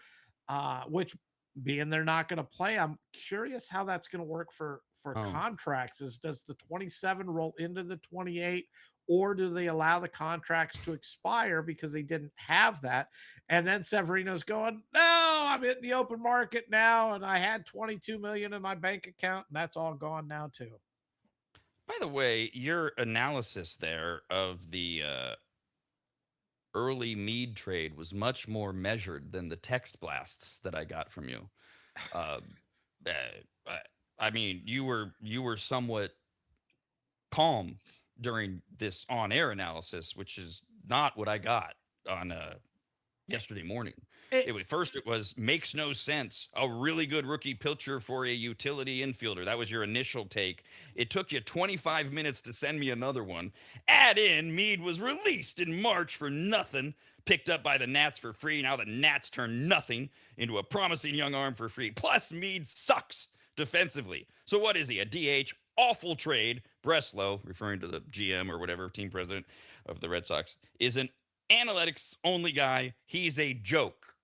which being they're not going to play, I'm curious how that's going to work for contracts. Does the 27 roll into the 28, or do they allow the contracts to expire because they didn't have that? And then Severino's going, no, I'm in the open market now, and I had 22 million in my bank account, and that's all gone now too. By the way, your analysis there of the early Mead trade was much more measured than the text blasts that I got from you. I mean, you were somewhat calm during this on-air analysis, which is not what I got on yesterday morning. First, it was makes no sense. A really good rookie pitcher for a utility infielder. That was your initial take. It took you 25 minutes to send me another one. Add in, Mead was released in March for nothing, picked up by the Nats for free. Now the Nats turn nothing into a promising young arm for free. Plus, Mead sucks defensively. So what is he? A DH? Awful trade. Breslow, referring to the GM or whatever, team president of the Red Sox, is an analytics only guy. He's a joke.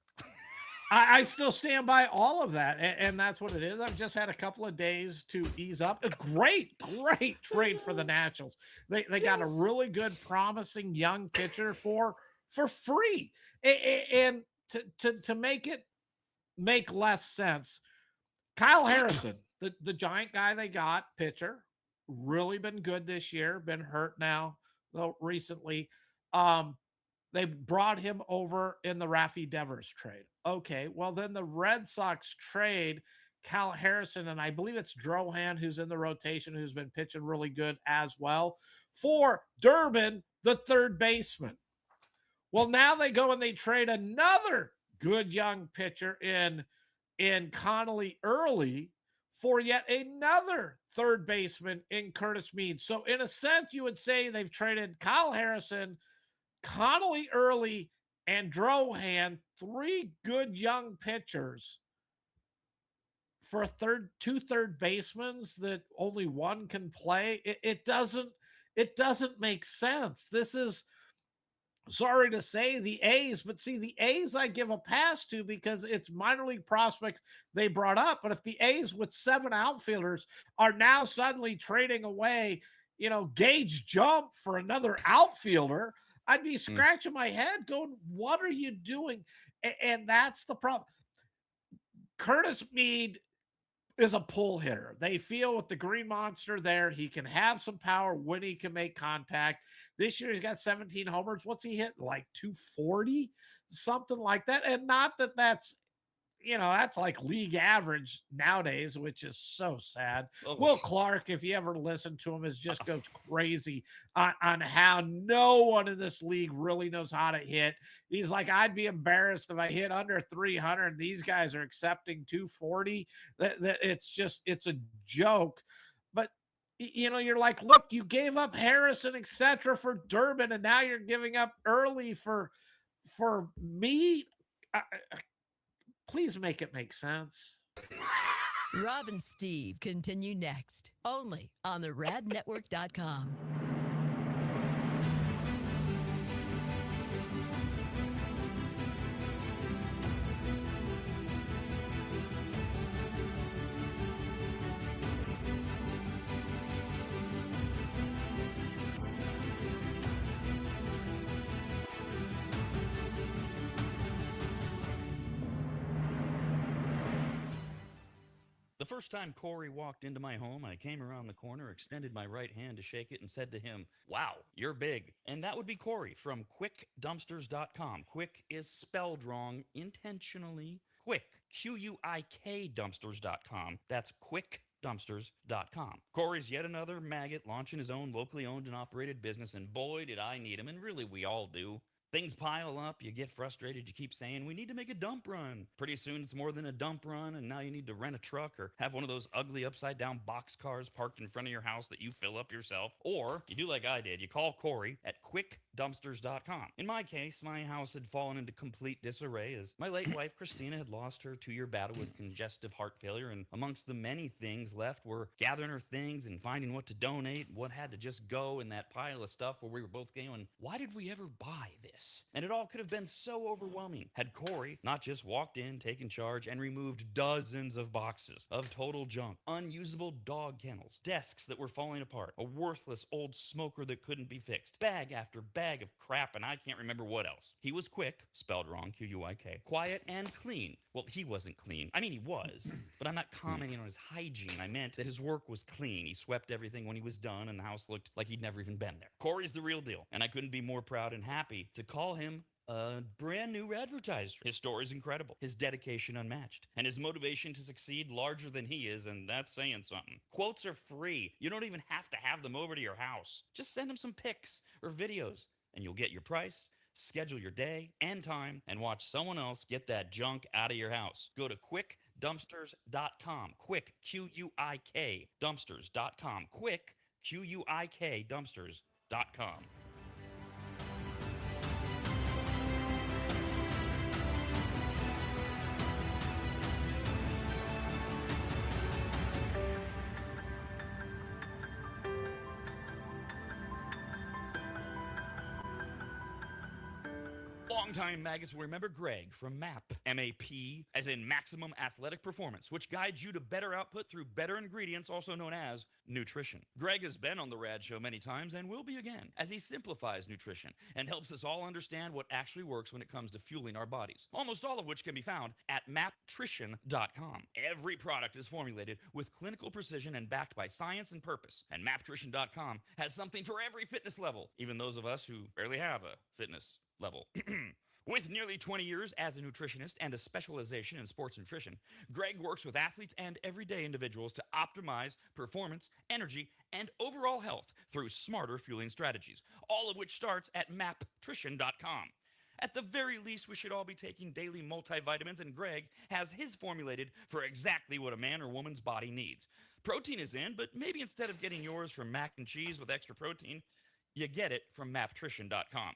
I still stand by all of that, and that's what it is. I've just had a couple of days to ease up. A great trade for the Nationals. They got a really good, promising young pitcher for free, and to make it make less sense, Kyle Harrison, the giant guy they got, pitcher, really been good this year. Been hurt now though recently. They brought him over in the Rafi Devers trade. Okay, well, then the Red Sox trade Cal Harrison, and I believe it's Drohan who's in the rotation, who's been pitching really good as well, for Durbin, the third baseman. Well, now they go and they trade another good young pitcher in Connolly Early for yet another third baseman in Curtis Mead. So in a sense, you would say they've traded Kyle Harrison, Connolly Early, and Drohan, 3 good young pitchers, for two third basemen that only one can play. It doesn't make sense. This is, sorry to say, the A's, but see, the A's I give a pass to because it's minor league prospects they brought up. But if the A's with 7 outfielders are now suddenly trading away, Gage Jump for another outfielder, I'd be scratching my head going, what are you doing? And that's the problem. Curtis Mead is a pull hitter. They feel with the Green Monster there, he can have some power when he can make contact. This year, he's got 17 homers. What's he hit? Like 240, something like that. And not that that's, that's like league average nowadays, which is so sad. Oh, Will Clark, if you ever listen to him, is just goes crazy on how no one in this league really knows how to hit. He's like, I'd be embarrassed if I hit under 300. These guys are accepting 240. That it's a joke. But you're like, look, you gave up Harrison, etc. for Durbin, and now you're giving up early for me. Please make it make sense. Rob and Steve continue next, only on the radnetwork.com. The first time Corey walked into my home, I came around the corner, extended my right hand to shake it, and said to him, "Wow, you're big." And that would be Corey from quickdumpsters.com. Quick is spelled wrong intentionally. Quick, Q-U-I-K dumpsters.com. That's quickdumpsters.com. Corey's yet another maggot launching his own locally owned and operated business, and boy, did I need him, and really we all do. Things pile up, you get frustrated, you keep saying, we need to make a dump run. Pretty soon it's more than a dump run, and now you need to rent a truck or have one of those ugly upside down box cars parked in front of your house that you fill up yourself. Or you do like I did, you call Corey at quickdumpsters.com. In my case, my house had fallen into complete disarray as my late wife Christina had lost her 2-year battle with congestive heart failure, and amongst the many things left were gathering her things and finding what to donate, what had to just go in that pile of stuff where we were both going, why did we ever buy this? And it all could have been so overwhelming had Corey not just walked in, taken charge, and removed dozens of boxes of total junk, unusable dog kennels, desks that were falling apart, a worthless old smoker that couldn't be fixed, bag after bag of crap, and I can't remember what else. He was quick, spelled wrong, Q-U-I-K, quiet and clean. Well, he wasn't clean. I mean, he was, but I'm not commenting on his hygiene. I meant that his work was clean. He swept everything when he was done, and the house looked like he'd never even been there. Corey's the real deal, and I couldn't be more proud and happy to call him a brand new advertiser. His story is incredible, his dedication unmatched, and his motivation to succeed larger than he is, and that's saying something. Quotes are free. You don't even have to have them over to your house. Just send him some pics or videos, and you'll get your price, schedule your day and time, and watch someone else get that junk out of your house. Go to quickdumpsters.com. Quick, Q-U-I-K, dumpsters.com. Quick, Q-U-I-K, dumpsters.com. Longtime maggots will remember Greg from MAP, M-A-P, as in Maximum Athletic Performance, which guides you to better output through better ingredients, also known as nutrition. Greg has been on the Rad Show many times and will be again, as he simplifies nutrition and helps us all understand what actually works when it comes to fueling our bodies, almost all of which can be found at maptrition.com. Every product is formulated with clinical precision and backed by science and purpose, and maptrition.com has something for every fitness level, even those of us who barely have a fitness level. With nearly 20 years as a nutritionist and a specialization in sports nutrition, Greg works with athletes and everyday individuals to optimize performance, energy, and overall health through smarter fueling strategies, all of which starts at maptrition.com. At the very least, we should all be taking daily multivitamins, and Greg has his formulated for exactly what a man or woman's body needs. Protein is in, but maybe instead of getting yours from mac and cheese with extra protein, you get it from maptrition.com.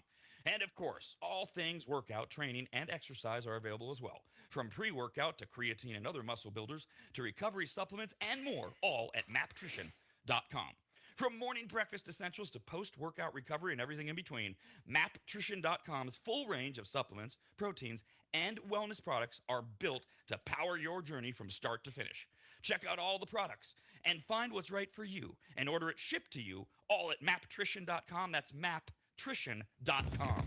And of course, all things workout, training, and exercise are available as well. From pre-workout to creatine and other muscle builders to recovery supplements and more, all at maptrition.com. From morning breakfast essentials to post-workout recovery and everything in between, maptrition.com's full range of supplements, proteins, and wellness products are built to power your journey from start to finish. Check out all the products and find what's right for you and order it shipped to you all at maptrition.com. That's map nutrition.com.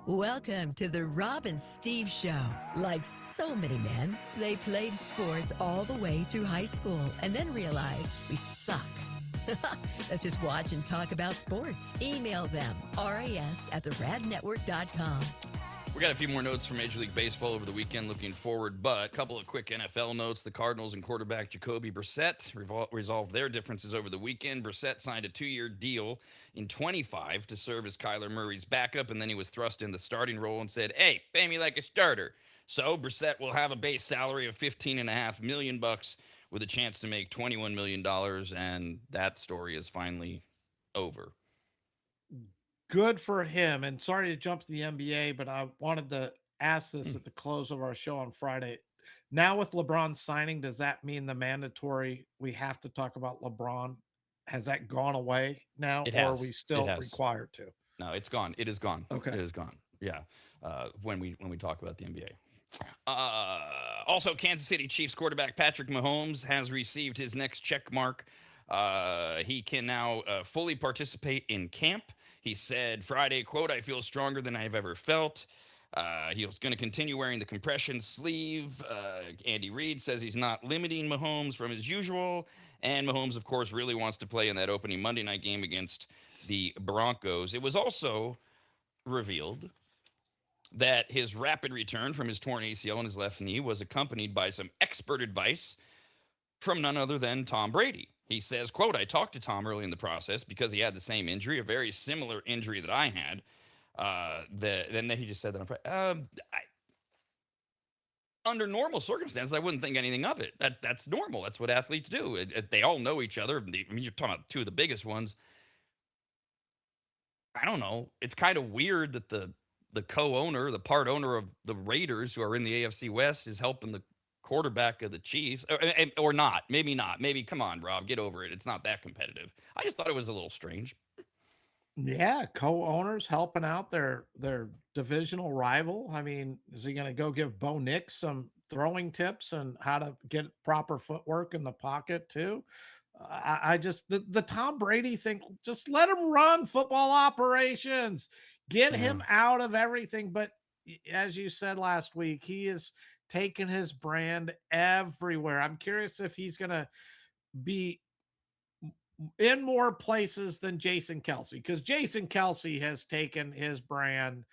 Welcome to the Rob and Steve Show. Like so many men, they played sports all the way through high school and then realized we suck. Let's just watch and talk about sports. Email them, ras@theradnetwork.com. We got a few more notes from Major League Baseball over the weekend looking forward, but a couple of quick NFL notes. The Cardinals and quarterback Jacoby Brissett resolved their differences over the weekend. Brissett signed a 2-year deal in 25 to serve as Kyler Murray's backup, and then he was thrust in the starting role and said, "Hey, pay me like a starter." So Brissett will have a base salary of $15.5 million with a chance to make $21 million, and that story is finally over. Good for him. And sorry to jump to the NBA, but I wanted to ask this at the close of our show on Friday. Now with LeBron signing, does that mean the mandatory we have to talk about LeBron? Has that gone away now, It or are has. we It still has. required to? No, it's gone. It is gone. Okay. It is gone. Yeah. When we talk about the NBA. Also, Kansas City Chiefs quarterback Patrick Mahomes has received his next check mark. He can now fully participate in camp. He said Friday, quote, "I feel stronger than I've ever felt." He's going to continue wearing the compression sleeve. Andy Reid says he's not limiting Mahomes from his usual. And Mahomes, of course, really wants to play in that opening Monday night game against the Broncos. It was also revealed that his rapid return from his torn ACL in his left knee was accompanied by some expert advice from none other than Tom Brady. He says, quote, "I talked to Tom early in the process because he had the same injury, a very similar injury that I had." Then he just said that on Friday. Under normal circumstances, I wouldn't think anything of it. That's normal. That's what athletes do. They all know each other. I mean, you're talking about two of the biggest ones. I don't know. It's kind of weird that the co-owner, the part owner of the Raiders, who are in the AFC West, is helping the quarterback of the Chiefs, or not. Maybe not. Maybe, come on, Rob, get over it. It's not that competitive. I just thought it was a little strange. Yeah, co-owners helping out their divisional rival. I mean, is he going to go give Bo Nix some throwing tips and how to get proper footwork in the pocket too? I just the Tom Brady thing. Just let him run football operations. Get him out of everything. But as you said last week, he is taking his brand everywhere. I'm curious if he's going to be in more places than Jason Kelsey, because Jason Kelsey has taken his brand,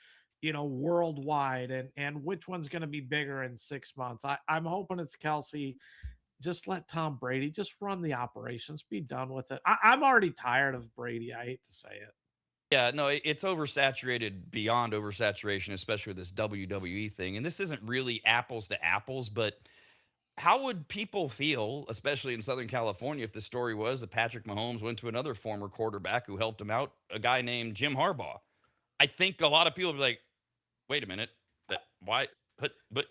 worldwide, and which one's going to be bigger in 6 months? I'm hoping it's Kelsey. Just let Tom Brady just run the operations, be done with it. I'm already tired of Brady. I hate to say it. Yeah, no, it's oversaturated beyond oversaturation, especially with this WWE thing. And this isn't really apples to apples, but how would people feel, especially in Southern California, if the story was that Patrick Mahomes went to another former quarterback who helped him out, a guy named Jim Harbaugh? I think a lot of people would be like, "Wait a minute, why?" But you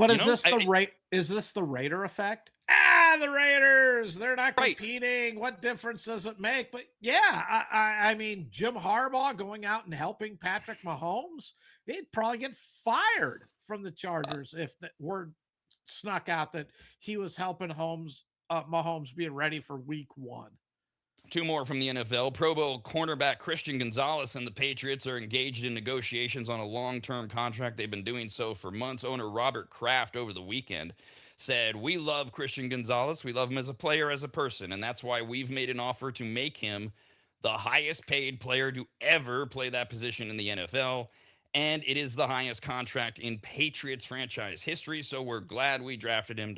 is know, this the right? Is this the Raider effect? Ah, the Raiders, they're not Right. competing. What difference does it make? But yeah, I mean, Jim Harbaugh going out and helping Patrick Mahomes, he'd probably get fired from the Chargers if the word snuck out that he was helping Mahomes being ready for week 1. Two more from the NFL. Pro Bowl cornerback Christian Gonzalez and the Patriots are engaged in negotiations on a long-term contract. They've been doing so for months. Owner Robert Kraft over the weekend said, "We love Christian Gonzalez. We love him as a player, as a person, and that's why we've made an offer to make him the highest paid player to ever play that position in the NFL. And it is the highest contract in Patriots franchise history, so we're glad we drafted him, ...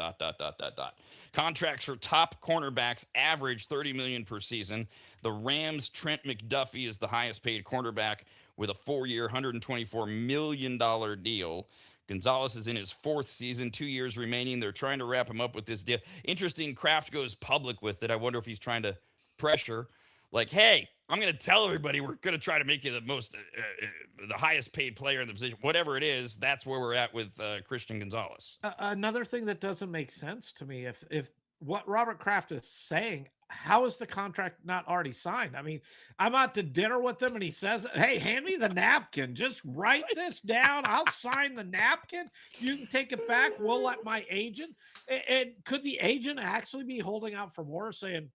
Contracts for top cornerbacks average $30 million per season. The Rams' Trent McDuffie is the highest paid cornerback with a 4-year, $124 million deal. Gonzalez is in his 4th season, 2 years remaining. They're trying to wrap him up with this deal. Interesting, Kraft goes public with it. I wonder if he's trying to pressure, like, hey, I'm going to tell everybody we're going to try to make you the highest paid player in the position. Whatever it is, that's where we're at with Christian Gonzalez. Another thing that doesn't make sense to me, if what Robert Kraft is saying, how is the contract not already signed? I mean, I'm out to dinner with him and he says, "Hey, hand me the napkin. Just write this down. I'll sign the napkin. You can take it back. We'll let my agent." And could the agent actually be holding out for more, saying,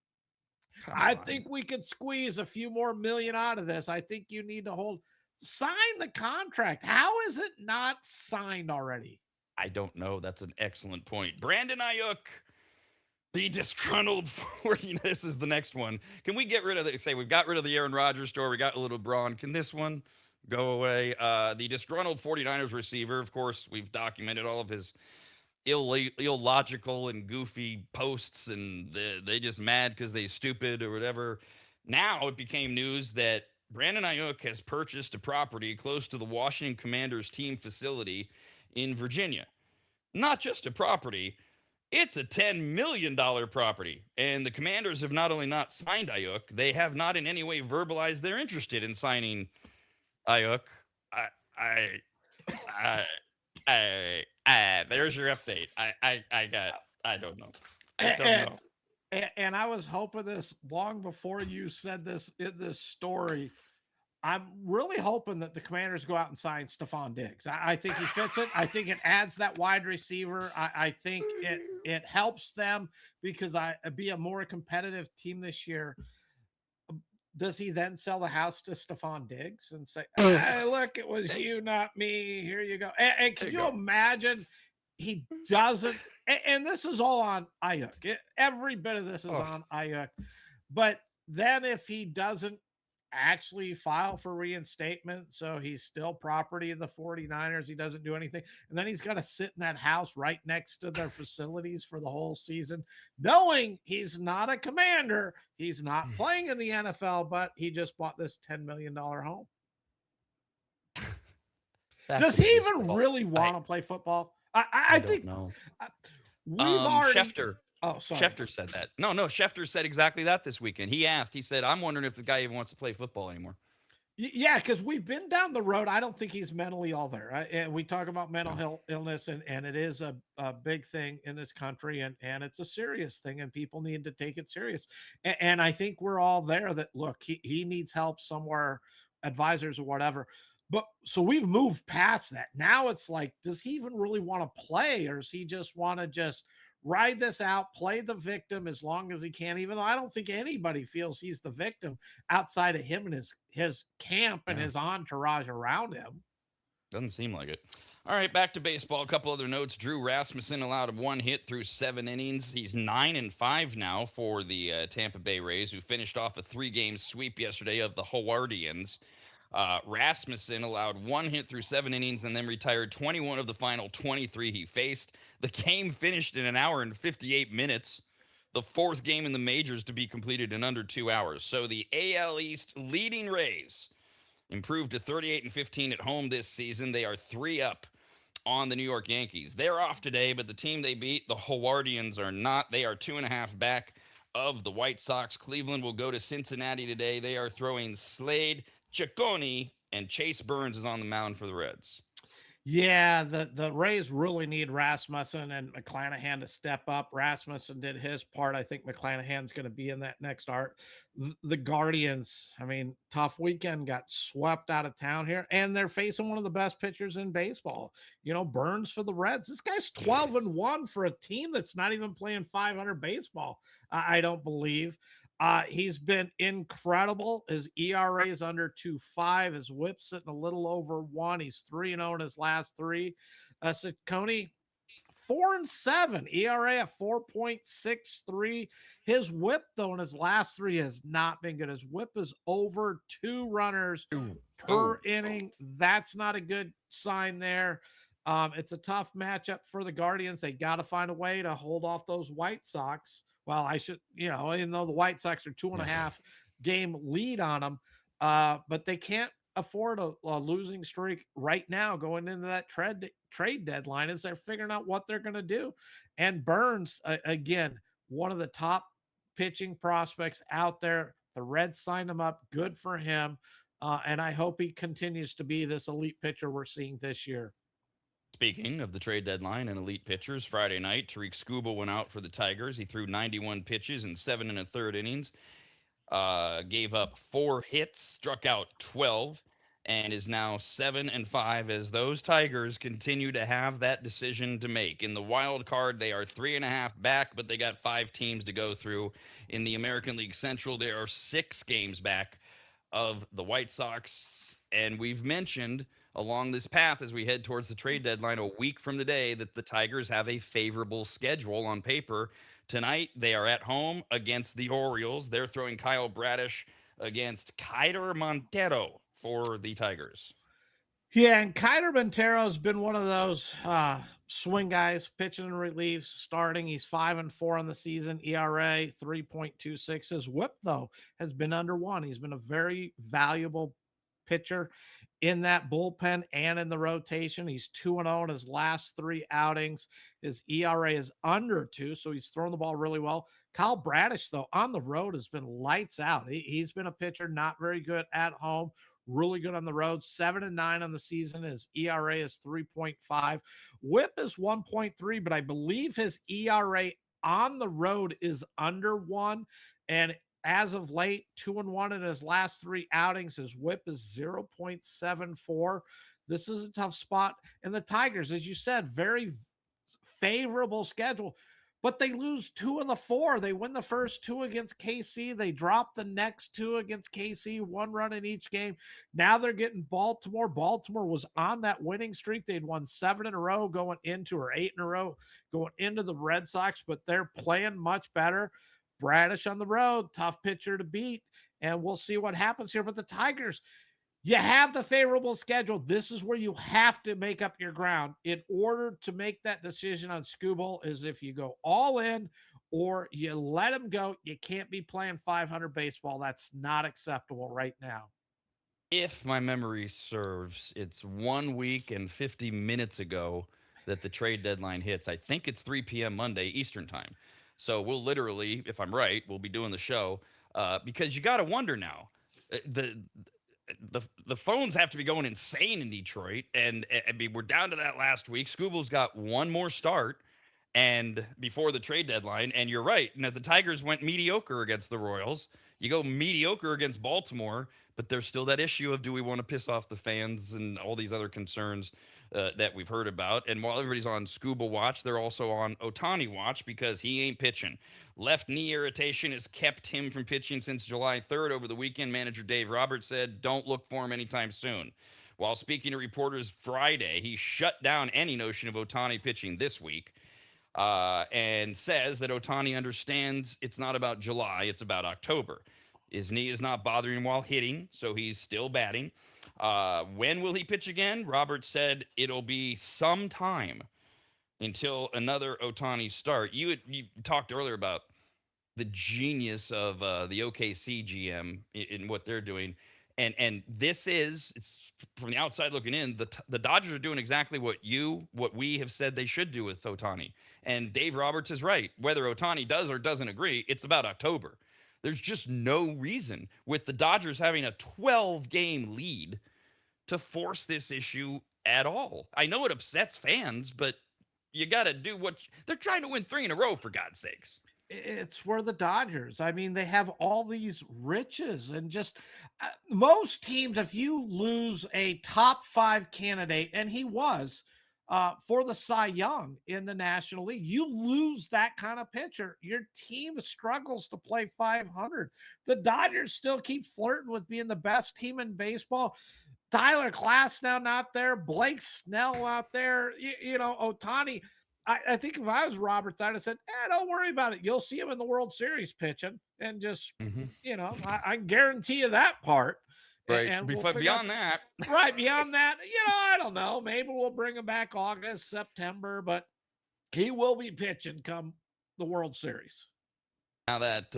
Come "I on. think we could squeeze a few more million out of this. I think you need to sign the contract." How is it not signed already? I don't know. That's an excellent point. Brandon Ayuk, the disgruntled 40. This is the next one. Can we get rid of the, say, we've got rid of the Aaron Rodgers story. We got a little Braun. Can this one go away? The disgruntled 49ers receiver, of course, we've documented all of his illogical and goofy posts, and they just mad because they stupid or whatever. Now it became news that Brandon Ayuk has purchased a property close to the Washington Commanders team facility in Virginia. Not just a property, it's a $10 million property. And the Commanders have not only not signed Ayuk, they have not in any way verbalized they're interested in signing Ayuk. I, I, I, there's your update. I don't know. I don't And, know. and I was hoping this long before you said this in this story. I'm really hoping that the Commanders go out and sign Stephon Diggs. I think he fits it. I think it adds that wide receiver. I think it helps them because I be a more competitive team this year. Does he then sell the house to Stephon Diggs and say, "Hey, look, it was you, not me. Here you go." And can There you you go. imagine he doesn't? And this is all on Ayuk. Every bit of this is Oh, on Ayuk. But then if he doesn't actually file for reinstatement, so he's still property of the 49ers, he doesn't do anything, and then he's got to sit in that house right next to their facilities for the whole season, knowing he's not a Commander, he's not playing in the NFL, but he just bought this $10 million home. back Does to he even baseball. really want to play football? I don't think know. we've already. Schefter. Oh, sorry. Schefter said that. No, Schefter said exactly that this weekend. He said, I'm wondering if the guy even wants to play football anymore. Yeah, because we've been down the road. I don't think he's mentally all there. And we talk about mental No. health illness, and it is a big thing in this country, and it's a serious thing, and people need to take it serious. And I think we're all there that look, he needs help somewhere, advisors or whatever. But so we've moved past that. Now it's like, does he even really want to play, or does he just want to just ride this out, play the victim as long as he can, even though I don't think anybody feels he's the victim outside of him and his camp and Yeah. his entourage around him. Doesn't seem like it. All right, back to baseball. A couple other notes. Drew Rasmussen allowed one hit through 7 innings. He's 9-5 now for the Tampa Bay Rays, who finished off a 3-game sweep yesterday of the Howardians. Rasmussen allowed one hit through 7 innings and then retired 21 of the final 23 he faced. The game finished in 1 hour and 58 minutes. The 4th game in the majors to be completed in under 2 hours. So the AL East leading Rays improved to 38-15 at home this season. They are 3 up on the New York Yankees. They're off today, but the team they beat, the Howardians, are not. They are 2.5 back of the White Sox. Cleveland will go to Cincinnati today. They are throwing Slade Ciccone, and Chase Burns is on the mound for the Reds. Yeah, the Rays really need Rasmussen and McClanahan to step up. Rasmussen did his part. I think McClanahan's going to be in that next art. The Guardians, I mean, tough weekend, got swept out of town here, and they're facing one of the best pitchers in baseball. Burns for the Reds. This guy's 12-1 for a team that's not even playing 500 baseball. I don't believe. He's been incredible. His ERA is under 2.5. His whip sitting a little over 1. He's 3-0 in his last 3. Ciccone, 4-7. ERA at 4.63. His whip, though, in his last 3 has not been good. His whip is over 2 runners per inning. That's not a good sign there. It's a tough matchup for the Guardians. They got to find a way to hold off those White Sox. Well, I should, even though the White Sox are 2.5 game lead on them, but they can't afford a losing streak right now going into that trade deadline as they're figuring out what they're going to do. And Burns, again, one of the top pitching prospects out there. The Reds signed him up. Good for him. And I hope he continues to be this elite pitcher we're seeing this year. Speaking of the trade deadline and elite pitchers, Friday night, Tariq Skubal went out for the Tigers. He threw 91 pitches in 7 1/3 innings, gave up 4 hits, struck out 12, and is now 7-5 as those Tigers continue to have that decision to make. In the wild card, they are 3.5 back, but they got 5 teams to go through. In the American League Central, there are 6 games back of the White Sox. And we've mentioned along this path as we head towards the trade deadline a week from today that the Tigers have a favorable schedule on paper. Tonight, they are at home against the Orioles. They're throwing Kyle Bradish against Keider Montero for the Tigers. Yeah, and Keider Montero has been one of those swing guys, pitching and relief, starting. He's 5-4 on the season, ERA 3.26. His WHIP though has been under 1. He's been a very valuable pitcher in that bullpen and in the rotation. He's 2-0 in his last 3 outings. His ERA is under 2, so he's thrown the ball really well. Kyle Bradish, though, on the road has been lights out. He's been a pitcher not very good at home, really good on the road. 7-9 on the season. His ERA is 3.5. WHIP is 1.3, but I believe his ERA on the road is under 1. And as of late, 2-1 in his last 3 outings. His WHIP is 0.74. This is a tough spot. And the Tigers, as you said, very favorable schedule, but they lose 2 of the 4. They win the first 2 against KC. They drop the next 2 against KC, 1 run in each game. Now they're getting Baltimore. Baltimore was on that winning streak. They'd won 7 in a row going into, or 8 in a row going into the Red Sox, but they're playing much better. Bradish on the road, tough pitcher to beat, and we'll see what happens here. But the Tigers, you have the favorable schedule. This is where you have to make up your ground in order to make that decision on Skubal. Is if you go all in or you let him go. You can't be playing 500 baseball. That's not acceptable right now. If my memory serves, it's 1 week and 50 minutes ago that the trade deadline hits. I think it's 3 p.m. Monday Eastern time. So we'll literally, if I'm right, we'll be doing the show because you got to wonder now. The phones have to be going insane in Detroit, and I mean, we're down to that last week. Skubal's got one more start, and before the trade deadline, and you're right. Now the Tigers went mediocre against the Royals. You go mediocre against Baltimore, but there's still that issue of do we want to piss off the fans and all these other concerns that we've heard about. And while everybody's on Skubal watch, they're also on Ohtani watch because he ain't pitching. Left knee irritation has kept him from pitching since July 3rd. Over the weekend, manager Dave Roberts said, don't look for him anytime soon. While speaking to reporters Friday, he shut down any notion of Ohtani pitching this week and says that Ohtani understands it's not about July, it's about October. His knee is not bothering him while hitting, so he's still batting. When will he pitch again? Roberts said it'll be some time until another Ohtani start. You talked earlier about the genius of the OKC GM in what they're doing. And this is, it's from the outside looking in, the Dodgers are doing exactly what we have said they should do with Ohtani. And Dave Roberts is right. Whether Ohtani does or doesn't agree, it's about October. There's just no reason with the Dodgers having a 12-game lead to force this issue at all. I know it upsets fans, but you got to do what they're trying to win 3 in a row, for God's sakes. It's where the Dodgers, I mean, they have all these riches and just most teams, if you lose a top 5 candidate, and he was for the Cy Young in the National League, you lose that kind of pitcher. Your team struggles to play 500. The Dodgers still keep flirting with being the best team in baseball. Tyler Klass now not there. Blake Snell out there. Ohtani. I think if I was Roberts, I'd have said, don't worry about it. You'll see him in the World Series pitching. And just, I guarantee you that part. Right. And beyond that. Right. Beyond that, I don't know. Maybe we'll bring him back August, September, but he will be pitching come the World Series. Now that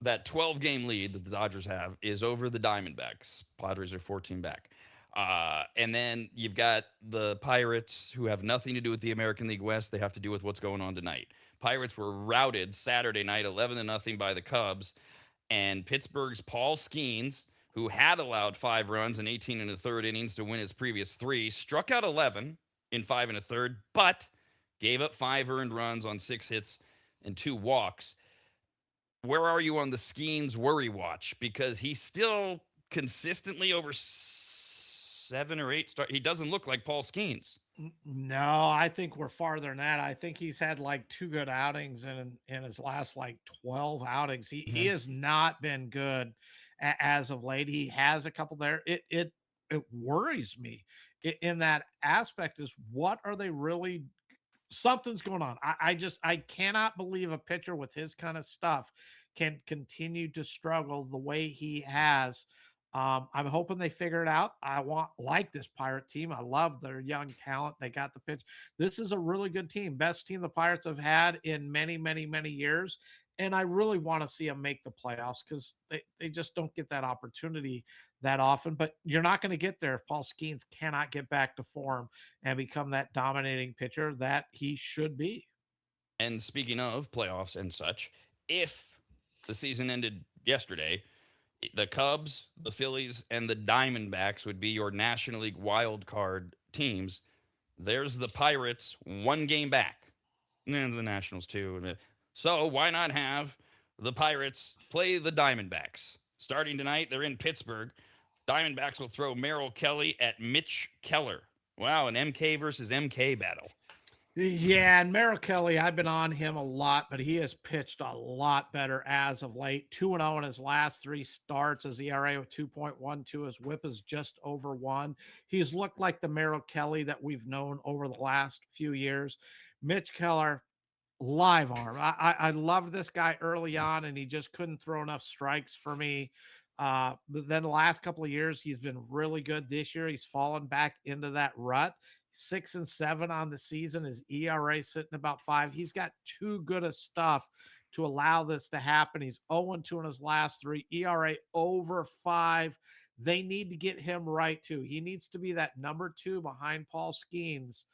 12-game lead that the Dodgers have is over the Diamondbacks. Padres are 14 back. And then you've got the Pirates, who have nothing to do with the American League West. They have to do with what's going on tonight. Pirates were routed Saturday night 11-0 by the Cubs. And Pittsburgh's Paul Skeens who had allowed 5 runs in 18 and a third innings to win his previous 3, struck out 11 in 5 and a third, but gave up 5 earned runs on 6 hits and 2 walks. Where are you on the Skeens worry watch? Because he's still consistently over 7 or 8 stars. He doesn't look like Paul Skeens. No, I think we're farther than that. I think he's had like 2 good outings in his last like 12 outings. He has not been good as of late. He has a couple there. It worries me in that aspect. Is what are they really? Something's going on. I cannot believe a pitcher with his kind of stuff can continue to struggle the way he has. I'm hoping they figure it out. I like this Pirate team. I love their young talent. They got the pitch. This is a really good team. Best team the Pirates have had in many, many, many years. And I really want to see them make the playoffs because they just don't get that opportunity that often. But you're not going to get there if Paul Skeens cannot get back to form and become that dominating pitcher that he should be. And speaking of playoffs and such, if the season ended yesterday, the Cubs, the Phillies, and the Diamondbacks would be your National League wild card teams. There's the Pirates 1 game back. And the Nationals too. So why not have the Pirates play the Diamondbacks? Starting tonight, they're in Pittsburgh. Diamondbacks will throw Merrill Kelly at Mitch Keller. Wow, an MK versus MK battle. Yeah, and Merrill Kelly, I've been on him a lot, but he has pitched a lot better as of late. 2-0 in his last 3 starts. His ERA of 2.12. His WHIP is just over 1. He's looked like the Merrill Kelly that we've known over the last few years. Mitch Keller, live arm. I love this guy early on, and he just couldn't throw enough strikes for me. But then the last couple of years, he's been really good. This year, he's fallen back into that rut. 6 and 7 on the season. His ERA sitting about 5. He's got too good of stuff to allow this to happen. He's 0-2 in his last 3. ERA over 5. They need to get him right too. He needs to be that number 2 behind Paul Skeens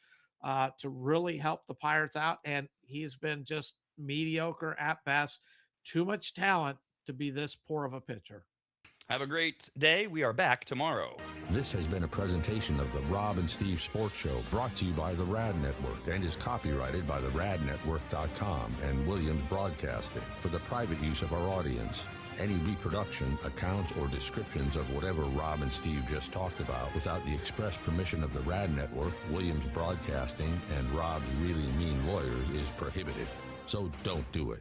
to really help the Pirates out. And he's been just mediocre at best. Too much talent to be this poor of a pitcher. Have a great day. We are back tomorrow. This has been a presentation of the Rob and Steve Sports Show, brought to you by the Rad Network and is copyrighted by the radnetwork.com and Williams Broadcasting for the private use of our audience. Any reproduction, accounts, or descriptions of whatever Rob and Steve just talked about without the express permission of the Rad Network, Williams Broadcasting, and Rob's really mean lawyers is prohibited. So don't do it.